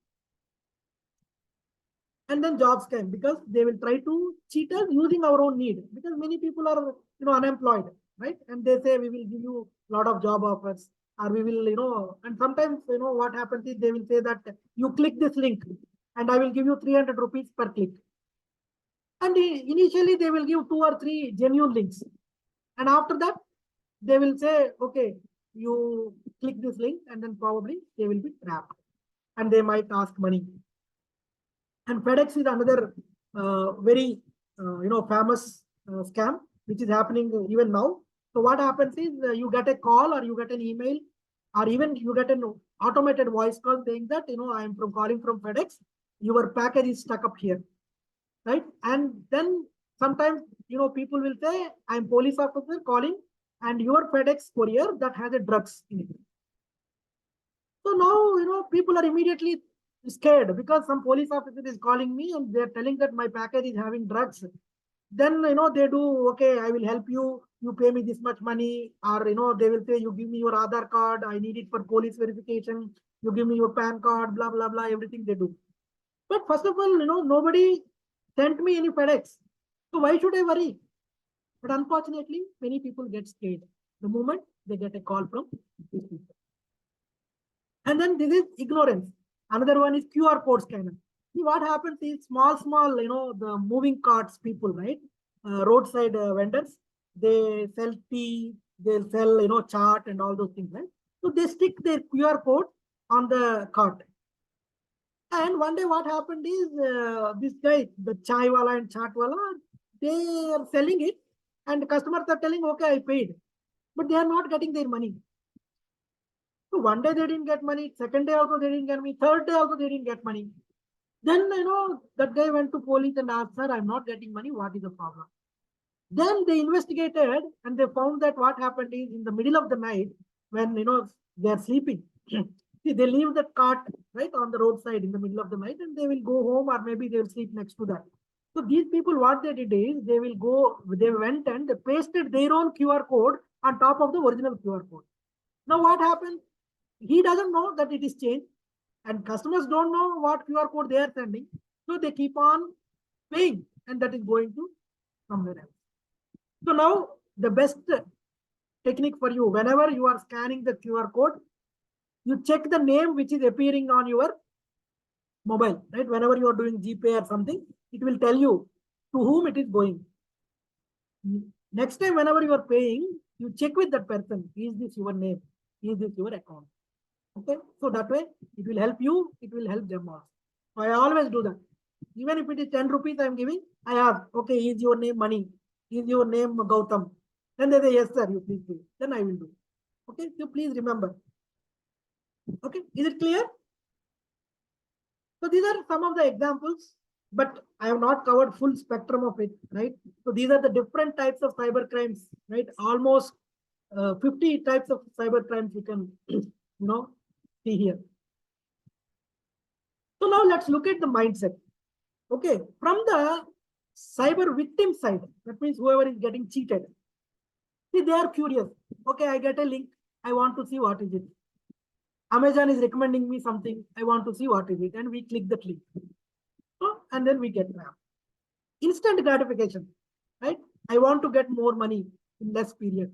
S1: And then job scam, because they will try to cheat us using our own need, because many people are, unemployed, right? And they say, we will give you a lot of job offers, or we will, and sometimes, what happens is they will say that you click this link and I will give you 300 rupees per click. And initially they will give 2 or 3 genuine links. And after that, they will say, okay, you click this link, and then probably they will be trapped and they might ask money. And FedEx is another very famous scam which is happening even now. So what happens is you get a call or you get an email or even you get an automated voice call saying that I am calling from FedEx. Your package is stuck up here, right? And then sometimes people will say I'm police officer calling and your FedEx courier that has a drugs in it. So now people are immediately scared because some police officer is calling me and they're telling that my package is having drugs. Then they do, okay, I will help you, you pay me this much money, or they will say you give me your Aadhaar card, I need it for police verification, you give me your PAN card, blah blah blah, everything they do. But first of all, nobody sent me any FedEx, so why should I worry? But unfortunately, many people get scared the moment they get a call from these people. And then this is ignorance. Another one is QR code scanner. See, what happens is small, the moving carts people, right? Roadside vendors, they sell tea, they'll sell, chaat and all those things, right? So they stick their QR code on the cart. And one day what happened is this guy, the chai wala and chaat wala, they are selling it and customers are telling, okay, I paid, but they are not getting their money. So one day they didn't get money, second day also they didn't get money, third day also they didn't get money. Then, that guy went to police and asked, sir, I'm not getting money. What is the problem? Then they investigated and they found that what happened is in the middle of the night when, they're sleeping. See, they leave the cart right on the roadside in the middle of the night and they will go home or maybe they will sleep next to that. So these people, what they did is they went and they pasted their own QR code on top of the original QR code. Now what happened? He doesn't know that it is changed. And customers don't know what QR code they are sending. So they keep on paying and that is going to somewhere else. So now the best technique for you, whenever you are scanning the QR code, you check the name which is appearing on your mobile, right? Whenever you are doing GPay or something, it will tell you to whom it is going. Next time, whenever you are paying, you check with that person, is this your name? Is this your account? Okay, so that way it will help you, it will help them also. So I always do that. Even if it is 10 rupees I am giving, I ask, okay, is your name Mani? Is your name Gautam? Then they say, yes, sir, you please do. Then I will do. Okay, so please remember. Okay, is it clear? So these are some of the examples, but I have not covered full spectrum of it, right? So these are the different types of cyber crimes, right? Almost 50 types of cyber crimes you can, see here. So now let's look at the mindset. Okay, from the cyber victim side, that means whoever is getting cheated. See, they are curious. Okay, I get a link. I want to see what is it. Amazon is recommending me something. I want to see what is it. And we click the link. And then we get trapped. Instant gratification, right? I want to get more money in less period.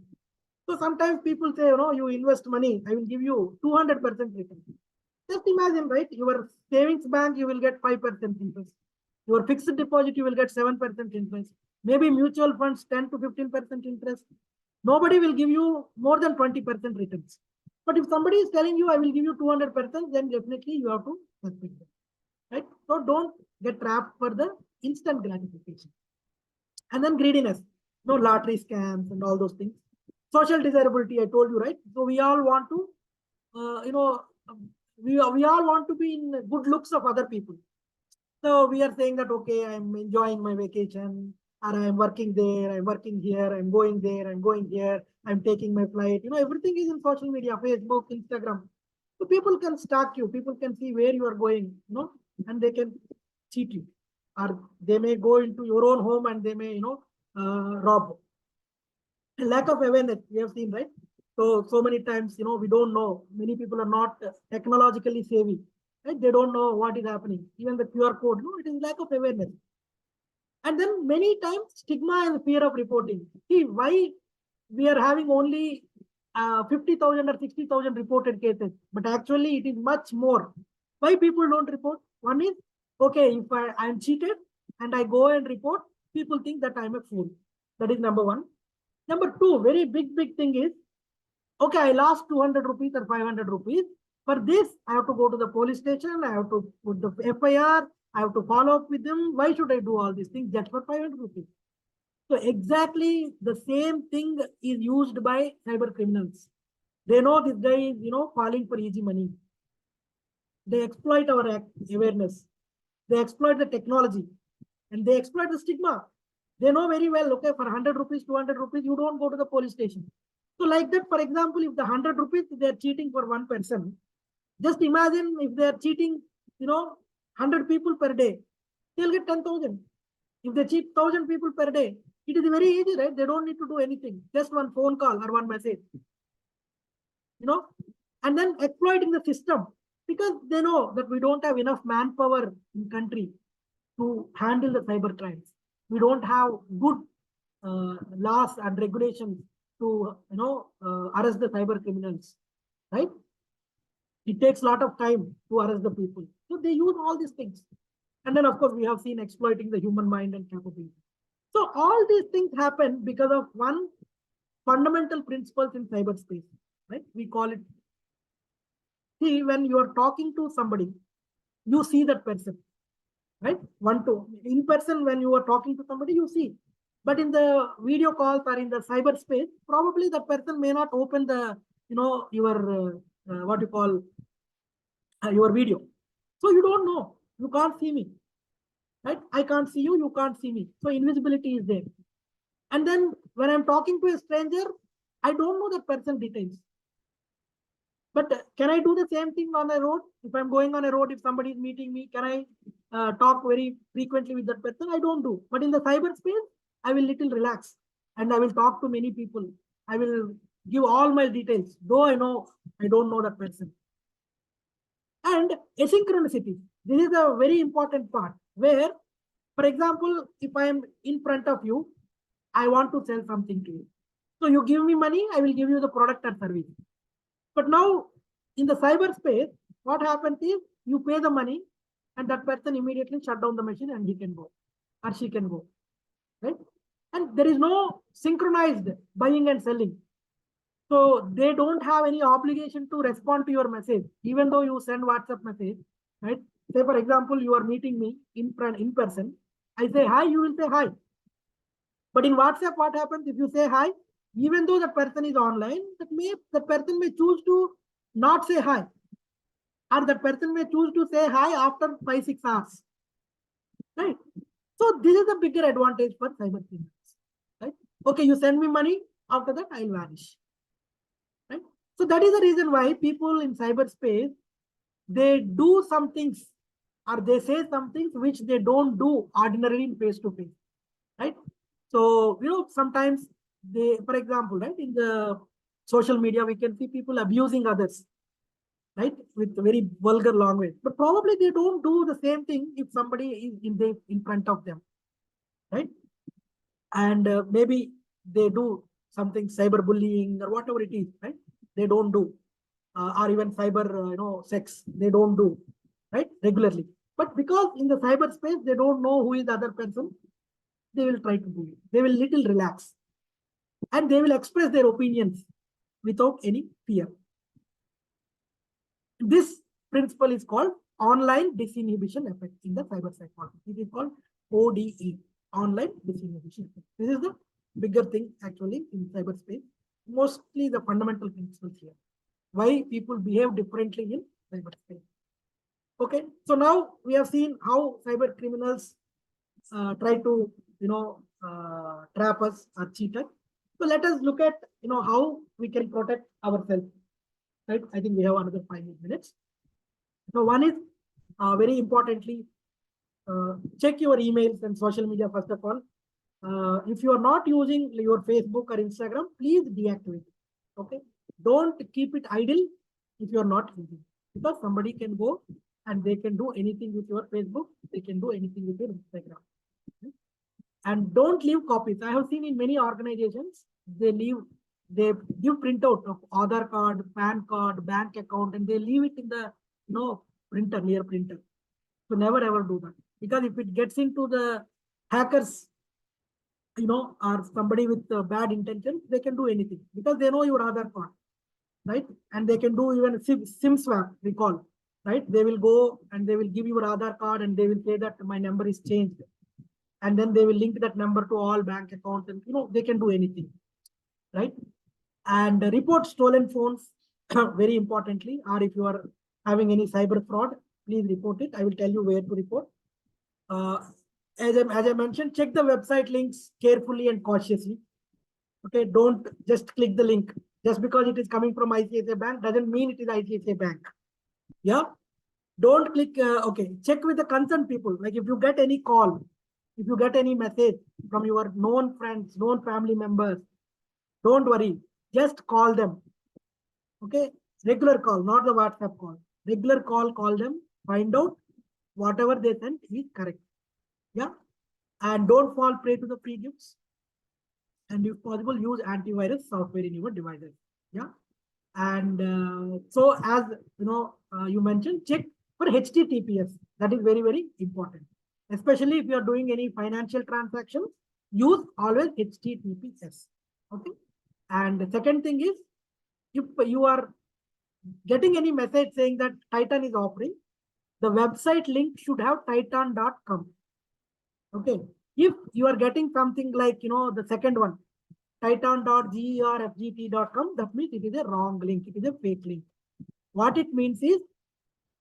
S1: So sometimes people say, you invest money, I will give you 200% return. Just imagine, right? Your savings bank, you will get 5% interest. Your fixed deposit, you will get 7% interest. Maybe mutual funds, 10 to 15% interest. Nobody will give you more than 20% returns. But if somebody is telling you, I will give you 200%, then definitely you have to respect it, right? So don't get trapped for the instant gratification. And then greediness, lottery scams and all those things. Social desirability, I told you, right? So we all want to, we all want to be in good looks of other people. So we are saying that, okay, I'm enjoying my vacation, or I'm working there, I'm working here, I'm going there, I'm going here, I'm taking my flight. Everything is in social media, Facebook, Instagram. So people can stalk you, people can see where you are going, and they can cheat you. Or they may go into your own home and they may, rob. Lack of awareness, we have seen, right? So many times, we don't know. Many people are not technologically savvy, right? They don't know what is happening. Even the QR code, it is lack of awareness. And then many times stigma and fear of reporting. See, why we are having only 50,000 or 60,000 reported cases, but actually it is much more. Why people don't report? One is, okay, if I am cheated and I go and report, people think that I'm a fool. That is number one. Number two, very big thing is, okay, I lost 200 rupees or 500 rupees. For this, I have to go to the police station. I have to put the FIR. I have to follow up with them. Why should I do all these things just for 500 rupees? So exactly the same thing is used by cyber criminals. They know this guy is, falling for easy money. They exploit our awareness. They exploit the technology and they exploit the stigma. They know very well, okay, for 100 rupees, 200 rupees, you don't go to the police station. So like that, for example, if the 100 rupees, they're cheating for one person, just imagine if they're cheating, 100 people per day, they'll get 10,000. If they cheat 1,000 people per day, it is very easy, right? They don't need to do anything. Just one phone call or one message, and then exploiting the system because they know that we don't have enough manpower in country to handle the cyber crimes. We don't have good laws and regulations to, arrest the cyber criminals, right? It takes a lot of time to arrest the people. So they use all these things. And then, of course, we have seen exploiting the human mind and capability. So all these things happen because of one fundamental principles in cyberspace, right? We call it, see, when you are talking to somebody, you see that person, right? In person, when you are talking to somebody, you see. But in the video calls or in the cyberspace, probably that person may not open the, your, what you call, your video. So you don't know, you can't see me, right? I can't see you, you can't see me. So invisibility is there. And then when I'm talking to a stranger, I don't know that person details. But can I do the same thing on a road? If I'm going on a road, if somebody is meeting me, can I talk very frequently with that person? I don't do. But in the cyberspace, I will little relax and I will talk to many people. I will give all my details, though I know I don't know that person. And asynchronicity. This is a very important part where, for example, if I am in front of you, I want to sell something to you. So you give me money, I will give you the product or service. But now in the cyberspace, what happens is you pay the money and that person immediately shut down the machine and he can go or she can go, right? And there is no synchronized buying and selling. So they don't have any obligation to respond to your message, even though you send WhatsApp message, right? Say, for example, you are meeting me in person. I say hi, you will say hi. But in WhatsApp, what happens if you say hi, even though the person is online, the person may choose to not say hi. Or the person may choose to say hi after 5-6 hours. Right? So this is a bigger advantage for cyber criminals. Right? Okay, you send me money, after that I'll vanish. Right? So that is the reason why people in cyberspace, they do some things or they say some things which they don't do ordinarily in face-to-face. Right? So, sometimes they, for example, right, in the social media, we can see people abusing others, right, with very vulgar language. But probably they don't do the same thing if somebody is in front of them, right? And maybe they do something cyberbullying or whatever it is, right? They don't do, or even cyber, sex, they don't do, right, regularly. But because in the cyberspace, they don't know who is the other person, they will try to do it. They will little relax. And they will express their opinions without any fear. This principle is called online disinhibition effect in the cyber psychology. It is called ODE, online disinhibition effect. This is the bigger thing actually in cyberspace. Mostly the fundamental principles here. Why people behave differently in cyberspace. Okay, so now we have seen how cyber criminals try to, trap us or cheat us. So let us look at, how we can protect ourselves, right? I think we have another 5 minutes. So one is very importantly, check your emails and social media first of all. If you are not using your Facebook or Instagram, please deactivate it. Okay, don't keep it idle if you are not using it, because somebody can go and they can do anything with your Facebook. They can do anything with your Instagram. Okay? And don't leave copies. I have seen in many organizations, they give printout of Aadhaar card, PAN card, bank account, and they leave it in the near printer. So never ever do that, because if it gets into the hackers, or somebody with bad intention, they can do anything because they know your Aadhaar card, right? And they can do even SIM swap, we call. right? They will go and they will give you your Aadhaar card and they will say that my number is changed. And then they will link that number to all bank accounts and, they can do anything, right? And report stolen phones, very importantly, or if you are having any cyber fraud, please report it. I will tell you where to report. As I mentioned, check the website links carefully and cautiously. Okay, don't just click the link. Just because it is coming from ICICI Bank doesn't mean it is ICICI Bank. Yeah, don't click. Okay, check with the concerned people. Like if you get any call, if you get any message from your known friends, known family members, don't worry. Just call them. Okay, regular call, not the WhatsApp call. Regular call, call them. Find out whatever they sent is correct. Yeah, and don't fall prey to the free gifts. And if possible, use antivirus software in your devices. Yeah. And so as you mentioned, check for HTTPS. That is very, very important. Especially if you are doing any financial transactions, use always HTTPS. Okay. And the second thing is, if you are getting any message saying that Titan is offering, the website link should have titan.com. Okay. If you are getting something like, the second one, titan.gerfgt.com, that means it is a wrong link. It is a fake link. What it means is,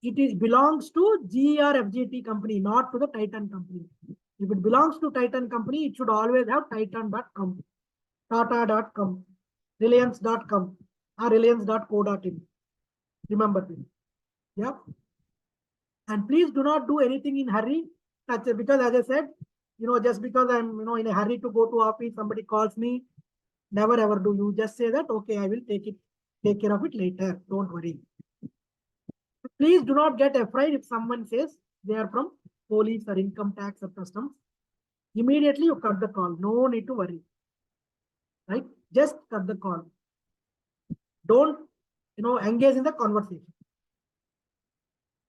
S1: it belongs to GRFGT company, not to the Titan company. If it belongs to Titan company, it should always have titan.com, tata.com, reliance.com, or reliance.co.in. Remember this. Yeah. And please do not do anything in hurry. Because as I said, just because I'm, in a hurry to go to office, somebody calls me, never ever do. You just say that, okay, I will take care of it later. Don't worry. Please do not get afraid if someone says they are from police or income tax or customs. Immediately you cut the call. No need to worry. Right? Just cut the call. Don't, engage in the conversation.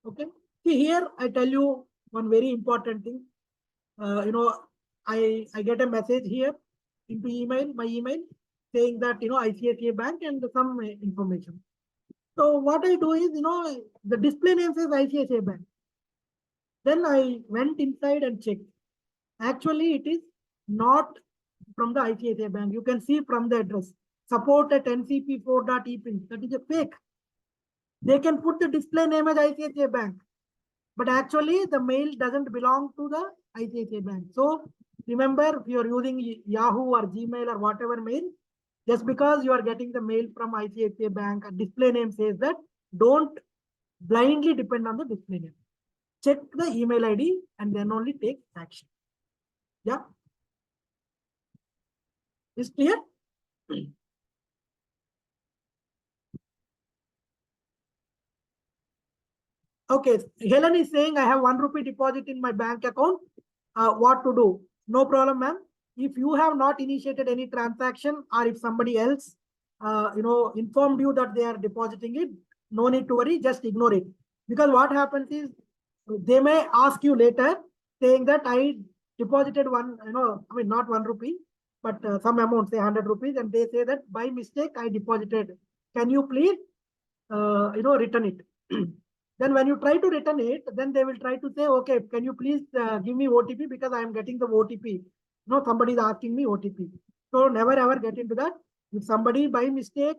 S1: Okay. See, here I tell you one very important thing. I get a message here into my email saying that, ICICI Bank and some information. So what I do is, the display name says ICICI Bank. Then I went inside and checked. Actually, it is not from the ICICI Bank. You can see from the address, support@ncp4.epin. That is a fake. They can put the display name as ICICI Bank, but actually the mail doesn't belong to the ICICI Bank. So remember, if you are using Yahoo or Gmail or whatever mail, just because you are getting the mail from ICICI Bank, a display name says that, don't blindly depend on the display name. Check the email ID and then only take action. Yeah. Is clear? Okay, Helen is saying I have 1 rupee deposit in my bank account. What to do? No problem, ma'am. If you have not initiated any transaction, or if somebody else, informed you that they are depositing it, no need to worry. Just ignore it. Because what happens is, they may ask you later saying that I deposited not 1 rupee, but some amount, say 100 rupees, and they say that by mistake I deposited. Can you please, return it? Then when you try to return it, then they will try to say, okay, can you please give me OTP, because I am getting the OTP. Somebody is asking me OTP. So never ever get into that. If somebody by mistake,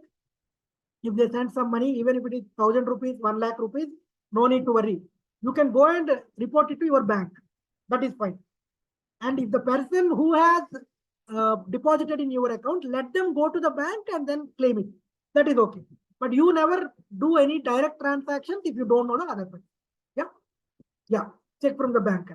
S1: if they send some money, even if it is 1,000 rupees, 1 lakh rupees, no need to worry. You can go and report it to your bank. That is fine. And if the person who has deposited in your account, let them go to the bank and then claim it. That is okay. But you never do any direct transactions if you don't know the other person. Yeah. Yeah. Check from the bank.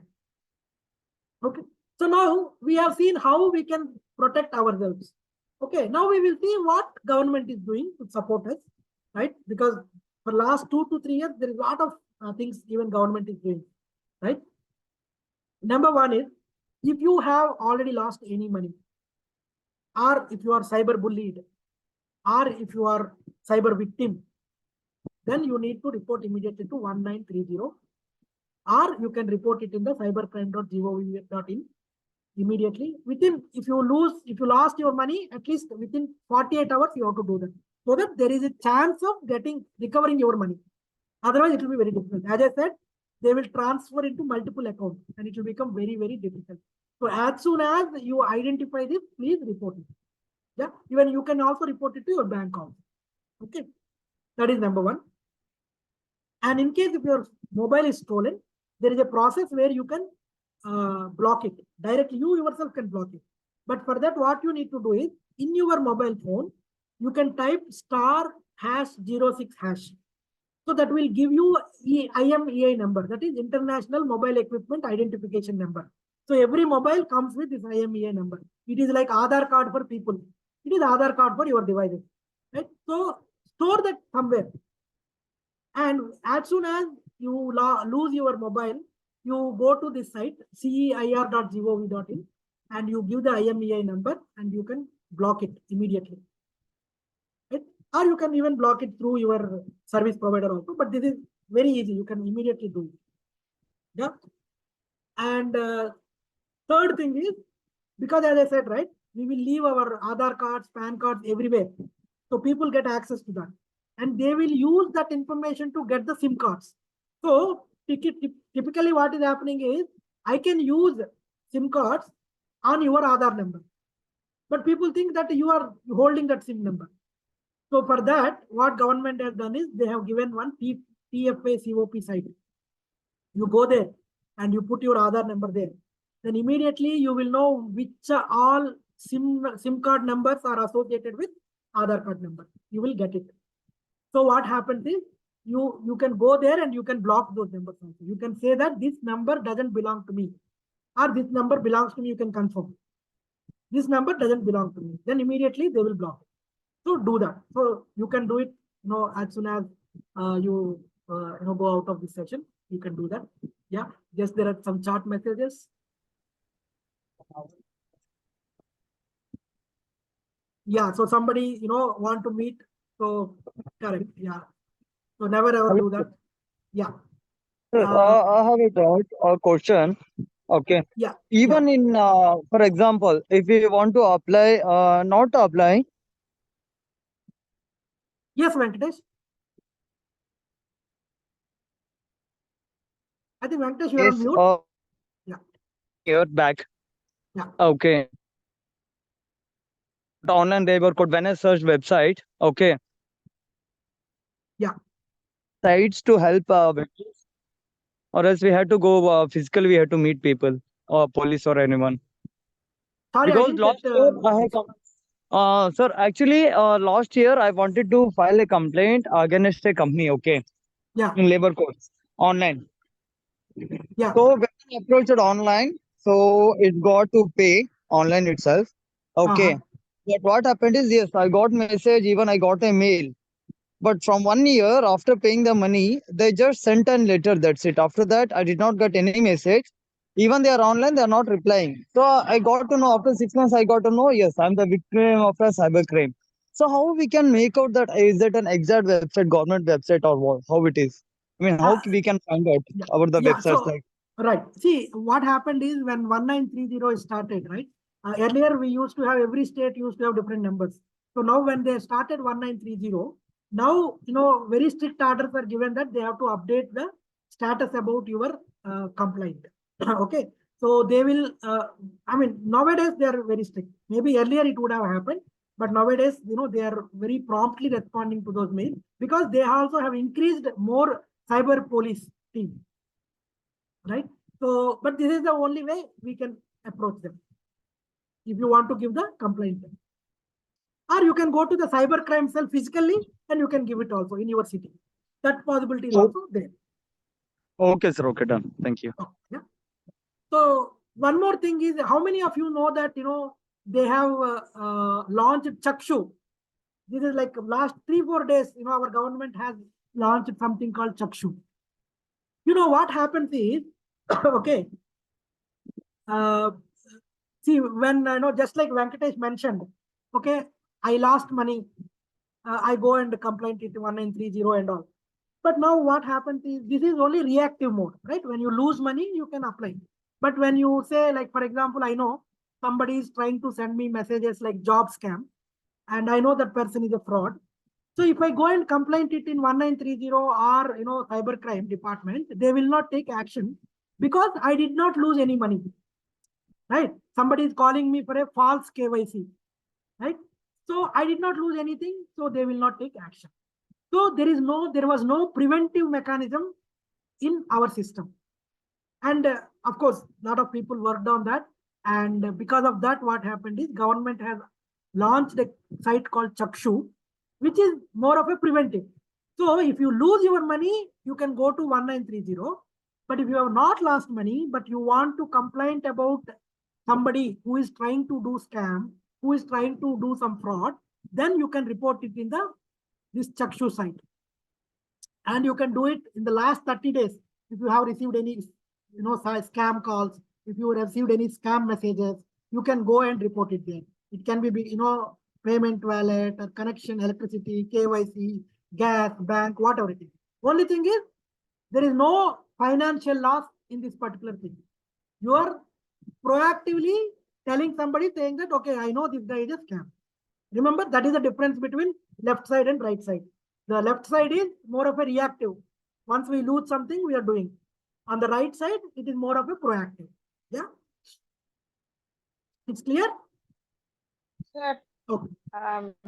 S1: Okay. So now we have seen how we can protect ourselves. Okay. Now we will see what government is doing to support us, right? Because for last 2 to 3 years, there is a lot of things even government is doing, right? Number one is, if you have already lost any money, or if you are cyber bullied, or if you are cyber victim, then you need to report immediately to 1930, or you can report it in the cybercrime.gov.in immediately. If you lost your money, at least within 48 hours, you have to do that, so that there is a chance of recovering your money. Otherwise, it will be very difficult. As I said, they will transfer into multiple accounts and it will become very, very difficult. So as soon as you identify this, please report it. Yeah, even you can also report it to your bank also. Okay, that is number one. And in case if your mobile is stolen, there is a process where you can block it. Directly, you yourself can block it. But for that, what you need to do is, in your mobile phone, you can type *#06#. So that will give you IMEI number, that is International Mobile Equipment Identification Number. So every mobile comes with this IMEI number. It is like Aadhaar card for people. It is Aadhaar card for your devices. Right? So store that somewhere. And as soon as you lose your mobile, you go to this site, ceir.gov.in, and you give the IMEI number and you can block it immediately. Right? Or you can even block it through your service provider also, but this is very easy. You can immediately do it. Yeah. And third thing is, because as I said, right, we will leave our Aadhaar cards, PAN cards everywhere. So people get access to that. And they will use that information to get the SIM cards. So typically what is happening is, I can use SIM cards on your Aadhaar number. But people think that you are holding that SIM number. So for that, what government has done is, they have given one TFA COP site. You go there and you put your Aadhaar number there. Then immediately you will know which all SIM card numbers are associated with Aadhaar card number. You will get it. So what happens is, you can go there and you can block those numbers also. You can say that this number doesn't belong to me, or this number belongs to me. You can confirm this number doesn't belong to me. Then immediately they will block it. So do that. So you can do it, as soon as you go out of this session. You can do that. Yeah. Just there are some chat messages. Yeah. So somebody want to meet. So correct. Yeah. So never ever do that. Yeah.
S5: Sir, I have a question. Okay.
S1: Yeah.
S5: Even in, for example, if we want to apply, not to apply,
S1: Yes, Venkatesh. I think Venkatesh, you are on
S5: is
S1: mute. Yeah.
S5: year back.
S1: Yeah.
S5: Okay. The online labor code, when I search website, okay.
S1: Yeah.
S5: Sites to help victims, or else we had to go physically, we had to meet people or police or anyone.
S1: Sorry, I
S5: Because
S1: didn't
S5: last
S1: get,
S5: year I have sir, actually, last year I wanted to file a complaint against a company, okay,
S1: Yeah.
S5: in labor codes online.
S1: Yeah.
S5: So when I approached it online, so it got to pay online itself, okay.
S1: Uh-huh.
S5: But what happened is, yes, I got message, even I got a mail. But from 1 year after paying the money, they just sent a letter. That's it. After that, I did not get any message. Even they are online, they are not replying. So I got to know after 6 months, I got to know, yes, I'm the victim of a cyber crime. So how we can make out that, is it an exact website, government website, or what? How it is? I mean, how we can find out
S1: Yeah.
S5: about the
S1: Yeah.
S5: websites?
S1: So,
S5: Like,
S1: right. See, what happened is, when 1930 started, right? Earlier we used to have, every state used to have different numbers. So now when they started 1930, now very strict orders are given that they have to update the status about your complaint. Okay. So they will. I mean, nowadays they are very strict. Maybe earlier it would have happened, but nowadays they are very promptly responding to those mails, because they also have increased more cyber police team. Right. So, but this is the only way we can approach them. If you want to give the complaint, or you can go to the cyber crime cell physically and you can give it also in your city. That possibility is also there.
S5: okay, sir. Okay, done. Thank you.
S1: Oh, yeah. So one more thing is, how many of you know that they have launched Chakshu? This is like last 3-4 days. Our government has launched something called Chakshu. What happens is, okay. See, when just like Venkatesh mentioned, okay, I lost money. I go and complain it 1930 and all. But now what happens is, this is only reactive mode, right? When you lose money, you can apply. But when you say, like, for example, I know somebody is trying to send me messages like job scam, and I know that person is a fraud. So if I go and complain it in 1930 or cybercrime department, they will not take action because I did not lose any money. Right? Somebody is calling me for a false KYC. Right? So I did not lose anything, so they will not take action. So there was no preventive mechanism in our system. And of course, a lot of people worked on that. And because of that, what happened is government has launched a site called Chakshu, which is more of a preventive. So if you lose your money, you can go to 1930. But if you have not lost money, but you want to complain about somebody who is trying to do scam, who is trying to do some fraud, then you can report it in this Chakshu site. And you can do it in the last 30 days. If you have received any scam calls, if you received any scam messages, you can go and report it there. It can be payment wallet or connection, electricity, KYC, gas, bank, whatever it is. Only thing is, there is no financial loss in this particular thing. You are proactively telling somebody, saying that, okay, I know this guy is a scam. Remember, that is the difference between left side and right side. The left side is more of a reactive. Once we lose something, we are doing. On the right side, it is more of a proactive. Yeah. It's clear?
S7: Sir,
S1: Okay.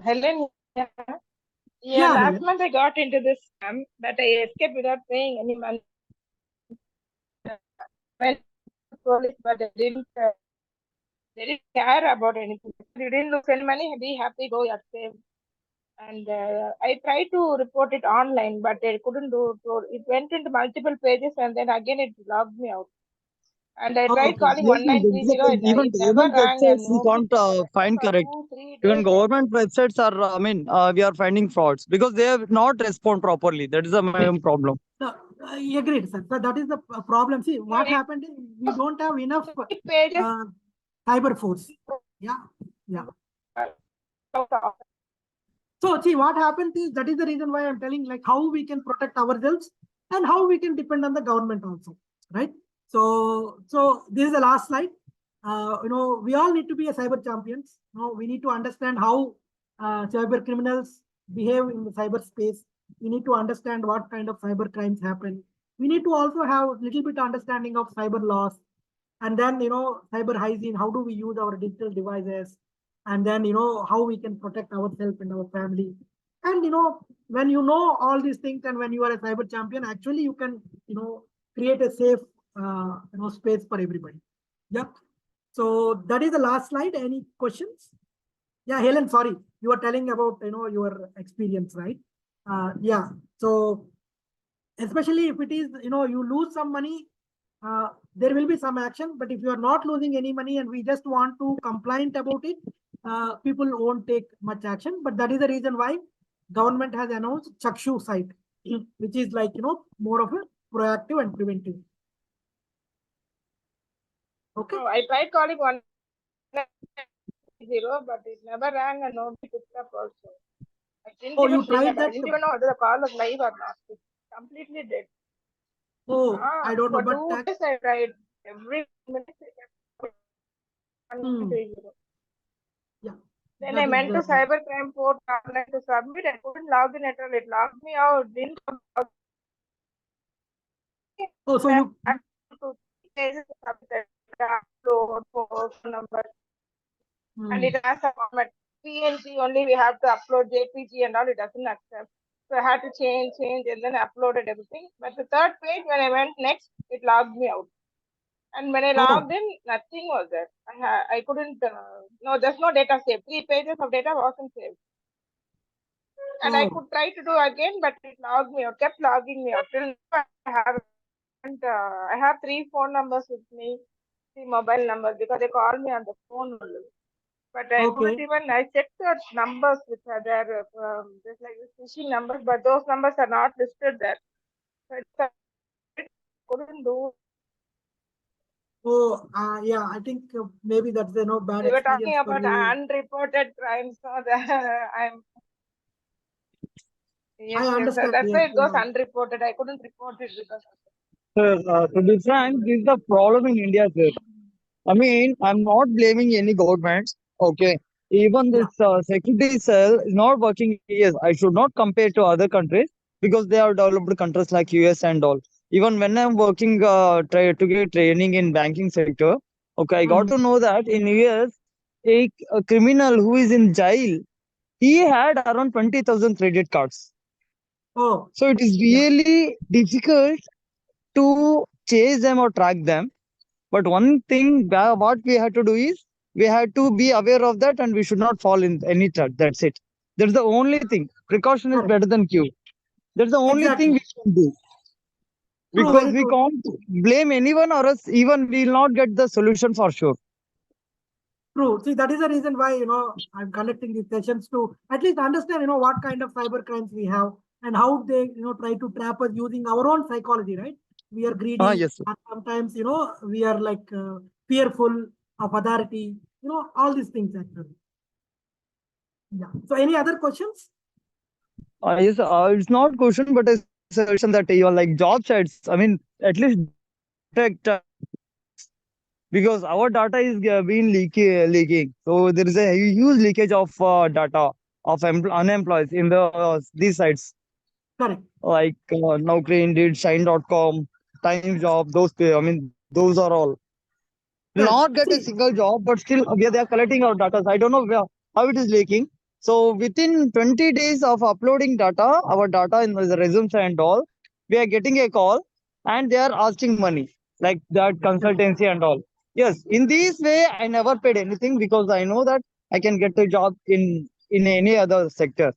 S7: Helen, yeah,
S1: Yeah,
S7: last
S1: Helen.
S7: month I got into this scam, but I escaped without paying any money. Went to police, but they didn't care about anything. You didn't lose any money, be happy, go, you're safe. And I tried to report it online, but I couldn't do it. So it went into multiple pages, and then again it logged me out. And I tried
S1: Okay.
S7: calling
S5: Even
S7: 1930, it never
S5: government
S7: rang, and
S5: websites we
S7: nobody
S5: can't find
S7: for
S5: correct.
S7: 2-3
S5: Even
S7: days.
S5: government websites are, we are finding frauds because they have not respond properly. That is the main problem.
S1: No, agreed, sir. So that is the problem. See, what
S7: it-
S1: happened is we don't have enough
S7: pages.
S1: cyber force. Yeah. Yeah. So see, what happens is that is the reason why I'm telling like how we can protect ourselves and how we can depend on the government also, right? So this is the last slide. We all need to be a cyber champions. We need to understand how cyber criminals behave in the cyberspace. We need to understand what kind of cyber crimes happen. We need to also have a little bit understanding of cyber laws, and then cyber hygiene. How do we use our digital devices? And then how we can protect ourselves and our family. And when you know all these things, and when you are a cyber champion, actually you can create a safe space for everybody. Yeah. So that is the last slide. Any questions? Yeah, Helen, sorry, you were telling about your experience, right? Yeah. So especially if it is you lose some money, there will be some action. But if you are not losing any money and we just want to complain about it, people won't take much action. But that is the reason why government has announced Chakshu site, which is like more of a proactive and preventive. Okay.
S7: So I tried calling 190, but it never rang and nobody picked up also. I didn't even
S1: You tried
S7: remember. I
S1: that?
S7: didn't even know whether the call was live or not. It completely dead.
S1: I don't know,
S7: For
S1: but
S7: 2 days I tried every minute.
S1: yeah.
S7: Then
S1: That
S7: I
S1: is
S7: went to
S1: the-
S7: cybercrime court online to submit. I couldn't log in at all. It logged me out. Didn't come out.
S1: so you
S7: Back to 3 pages to submit. Upload phone number. And it has a format PNG only. We have to upload JPG and all. It doesn't accept. So I had to change, and then uploaded everything. But the third page, when I went next, it logged me out. And when I logged in, nothing was there. I couldn't. No, there's no data saved. 3 pages of data wasn't saved. And I could try to do again, but it logged me out. Kept logging me out. Till now I have 3 phone numbers with me, 3 mobile numbers, because they call me on the phone only. But I couldn't even. I checked the numbers which are there. There's like phishing numbers, but those numbers are not listed there. So I couldn't do.
S1: Yeah, I think maybe that's bad
S7: We were
S1: experience
S7: talking
S1: for
S7: about
S1: you.
S7: unreported crimes, so that I'm. Yes,
S1: I understand.
S7: that's why it goes
S1: Yeah.
S7: unreported. I couldn't report it because of that.
S5: Sir, to be frank, this is the problem in India, sir. I mean, I'm not blaming any government. Okay. even
S1: Yeah.
S5: this security cell is not working. Yes, I should not compare to other countries because they are developed countries like US and all. Even when I'm working to get training in banking sector, okay, I got
S1: Mhm.
S5: to know that in US, a criminal who is in jail, he had around 20,000 credit cards.
S1: Oh,
S5: So it is
S1: yeah.
S5: really difficult to chase them or track them. But one thing what we had to do is we had to be aware of that and we should not fall in any trap. That's it. That's the only thing. Precaution is
S1: Correct.
S5: better than cure. That's the only thing
S1: Exactly.
S5: we can do.
S1: True,
S5: Because
S1: very
S5: we
S1: true.
S5: can't blame anyone or else even we will not get the solution for sure.
S1: True. See, that is the reason why, I'm conducting these sessions to at least understand, what kind of cyber crimes we have and how they, try to trap us using our own psychology, right? We are
S5: Ah,
S1: greedy.
S5: yes, sir.
S1: And sometimes, we are like fearful of authority, all these things actually. Yeah. So any other questions?
S5: Yes, it's not question, but a suggestion that you are like job sites. I mean, at least protect because our data is leaking. So there is a huge leakage of data of unemployed in the these sites
S1: Correct.
S5: like Naukri, Indeed, Shine.com, Time Job. I mean, those are all. Will
S1: Correct.
S5: not get a
S1: See,
S5: single job, but still they are collecting our data. I don't know how it is leaking. So within 20 days of uploading data, our data in the resumes and all, we are getting a call and they are asking money like that consultancy and all. Yes, in this way, I never paid anything because I know that I can get a job in any other sector.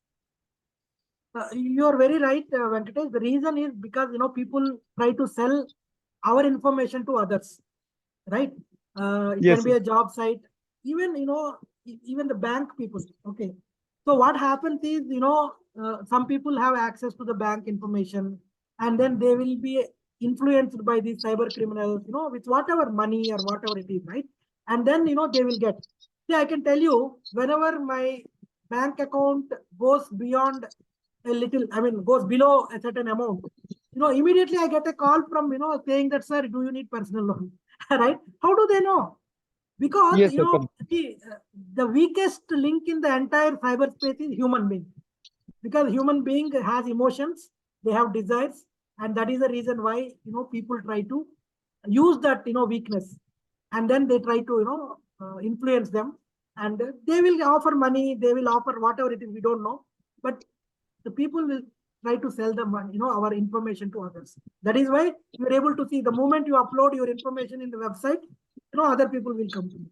S1: you are very right, Venkatesh. The reason is because, people try to sell our information to others, right? It
S5: Yes,
S1: can
S5: sir.
S1: be a job site, even, even the bank people. Okay. So what happens is, some people have access to the bank information and then they will be influenced by these cyber criminals, with whatever money or whatever it is, right? And then, they will get. See, I can tell you, whenever my bank account goes beyond a little, I mean, goes below a certain amount, immediately I get a call from, saying that, sir, do you need personal loan? Right? How do they know? Because,
S5: Yes, sir. Correct.
S1: the weakest link in the entire cyberspace is human being. Because human being has emotions, they have desires, and that is the reason why, people try to use that, weakness. And then they try to, influence them. And they will offer money, they will offer whatever it is, we don't know. But the people will try to sell them, our information to others. That is why you're able to see the moment you upload your information in the website, other people will come to you.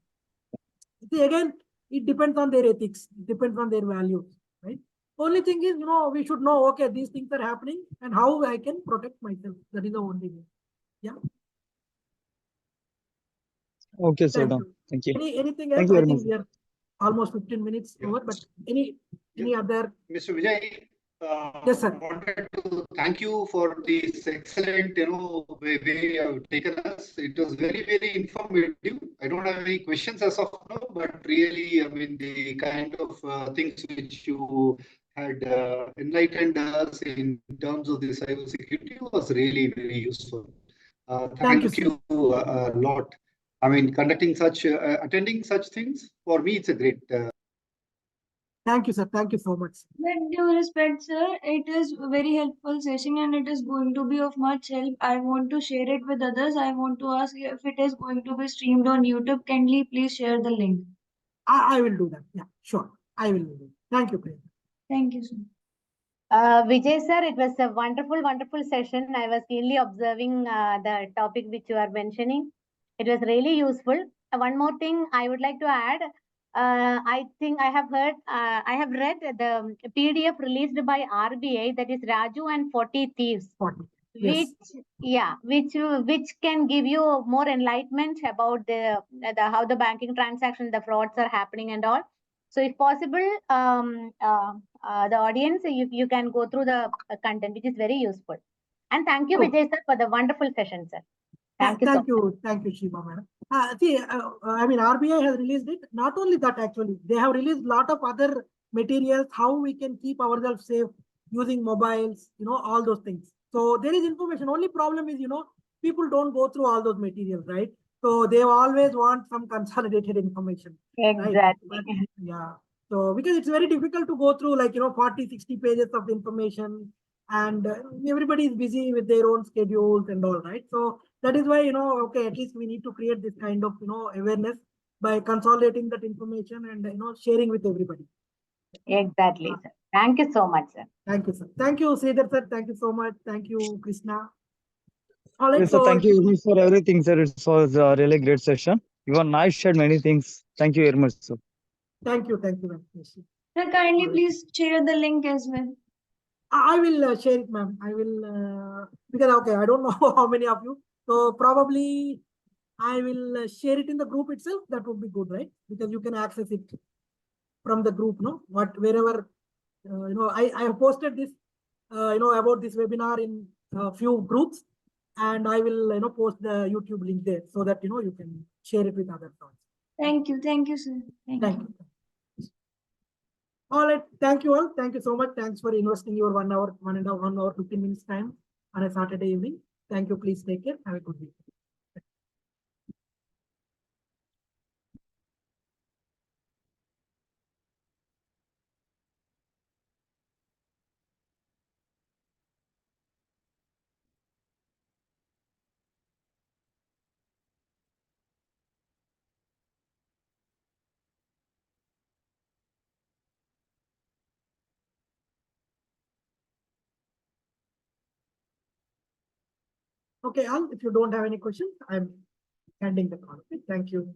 S1: See, again, it depends on their ethics, it depends on their values, right? Only thing is, we should know, okay, these things are happening and how I can protect myself. That is the only way. Yeah.
S5: Okay, sir.
S1: Thank
S5: Done.
S1: you.
S5: Thank you.
S1: Anything
S5: Thank
S1: else?
S5: you
S1: I
S5: very much.
S1: think we are almost 15 minutes
S4: Yeah.
S1: over, but any other?
S4: Mr. Vijay,
S1: Yes, sir.
S4: wanted to thank you for this excellent, way you have taken us. It was very, very informative. I don't have any questions as of now, but really, I mean, the kind of things which you had enlightened us in terms of the cybersecurity was really very useful.
S1: Thank you,
S4: Thank
S1: sir.
S4: you a lot. I mean, attending such things, for me, it's a great.
S1: Thank you, sir. Thank you so much.
S6: With due respect, sir, it is a very helpful session and it is going to be of much help. I want to share it with others. I want to ask if it is going to be streamed on YouTube. Kindly please share the link.
S1: I will do that. Yeah, sure. I will do that. Thank you, Priya.
S6: Thank you, sir.
S3: Vijay sir, it was a wonderful, wonderful session. I was keenly observing the topic which you are mentioning. It was really useful. One more thing I would like to add. I think I have read the PDF released by RBI, that is Raju and 40 Thieves,
S1: 40. Yes.
S3: which can give you more enlightenment about the how the banking transaction, the frauds are happening and all. So if possible, the audience, you can go through the content, which is very useful. And thank you,
S1: Oh.
S3: Vijay sir, for the wonderful session, sir. Thank you so
S1: Thank
S3: much.
S1: you. Thank you, Shiva, madam. See, I mean, RBI has released it. Not only that, actually, they have released a lot of other materials, how we can keep ourselves safe using mobiles, all those things. So there is information. Only problem is, people don't go through all those materials, right? So they always want some consolidated information. Right?
S3: Exactly.
S1: But, yeah. So because it's very difficult to go through 40, 60 pages of information, and everybody is busy with their own schedules and all, right? So that is why, okay, at least we need to create this kind of, awareness by consolidating that information and, sharing with everybody.
S3: Exactly, sir. Thank you so much, sir.
S1: Thank you, sir. Thank you, Sridhar, sir. Thank you so much. Thank you, Krishna. All right,
S5: Yes, sir.
S1: so
S5: Thank you very much for everything, sir. It was a really great session. You are nice, shared many things. Thank you very much, sir.
S1: thank you very much.
S6: Sir, kindly please share the link as well.
S1: I will share it, ma'am. I will, because, okay, I don't know how many of you. So probably I will share it in the group itself. That would be good, right? Because you can access it from the group, no? Wherever, I have posted this, about this webinar in a few groups, and I will, post the YouTube link there so that, you can share it with others.
S6: Thank you, sir.
S1: Thank you. All right. Thank you all. Thank you so much. Thanks for investing your 1 hour, 1 hour, 15 minutes time on a Saturday evening. Thank you. Please take care. Have a good week. Okay, Al, if you don't have any questions, I'm ending the call. Okay, thank you.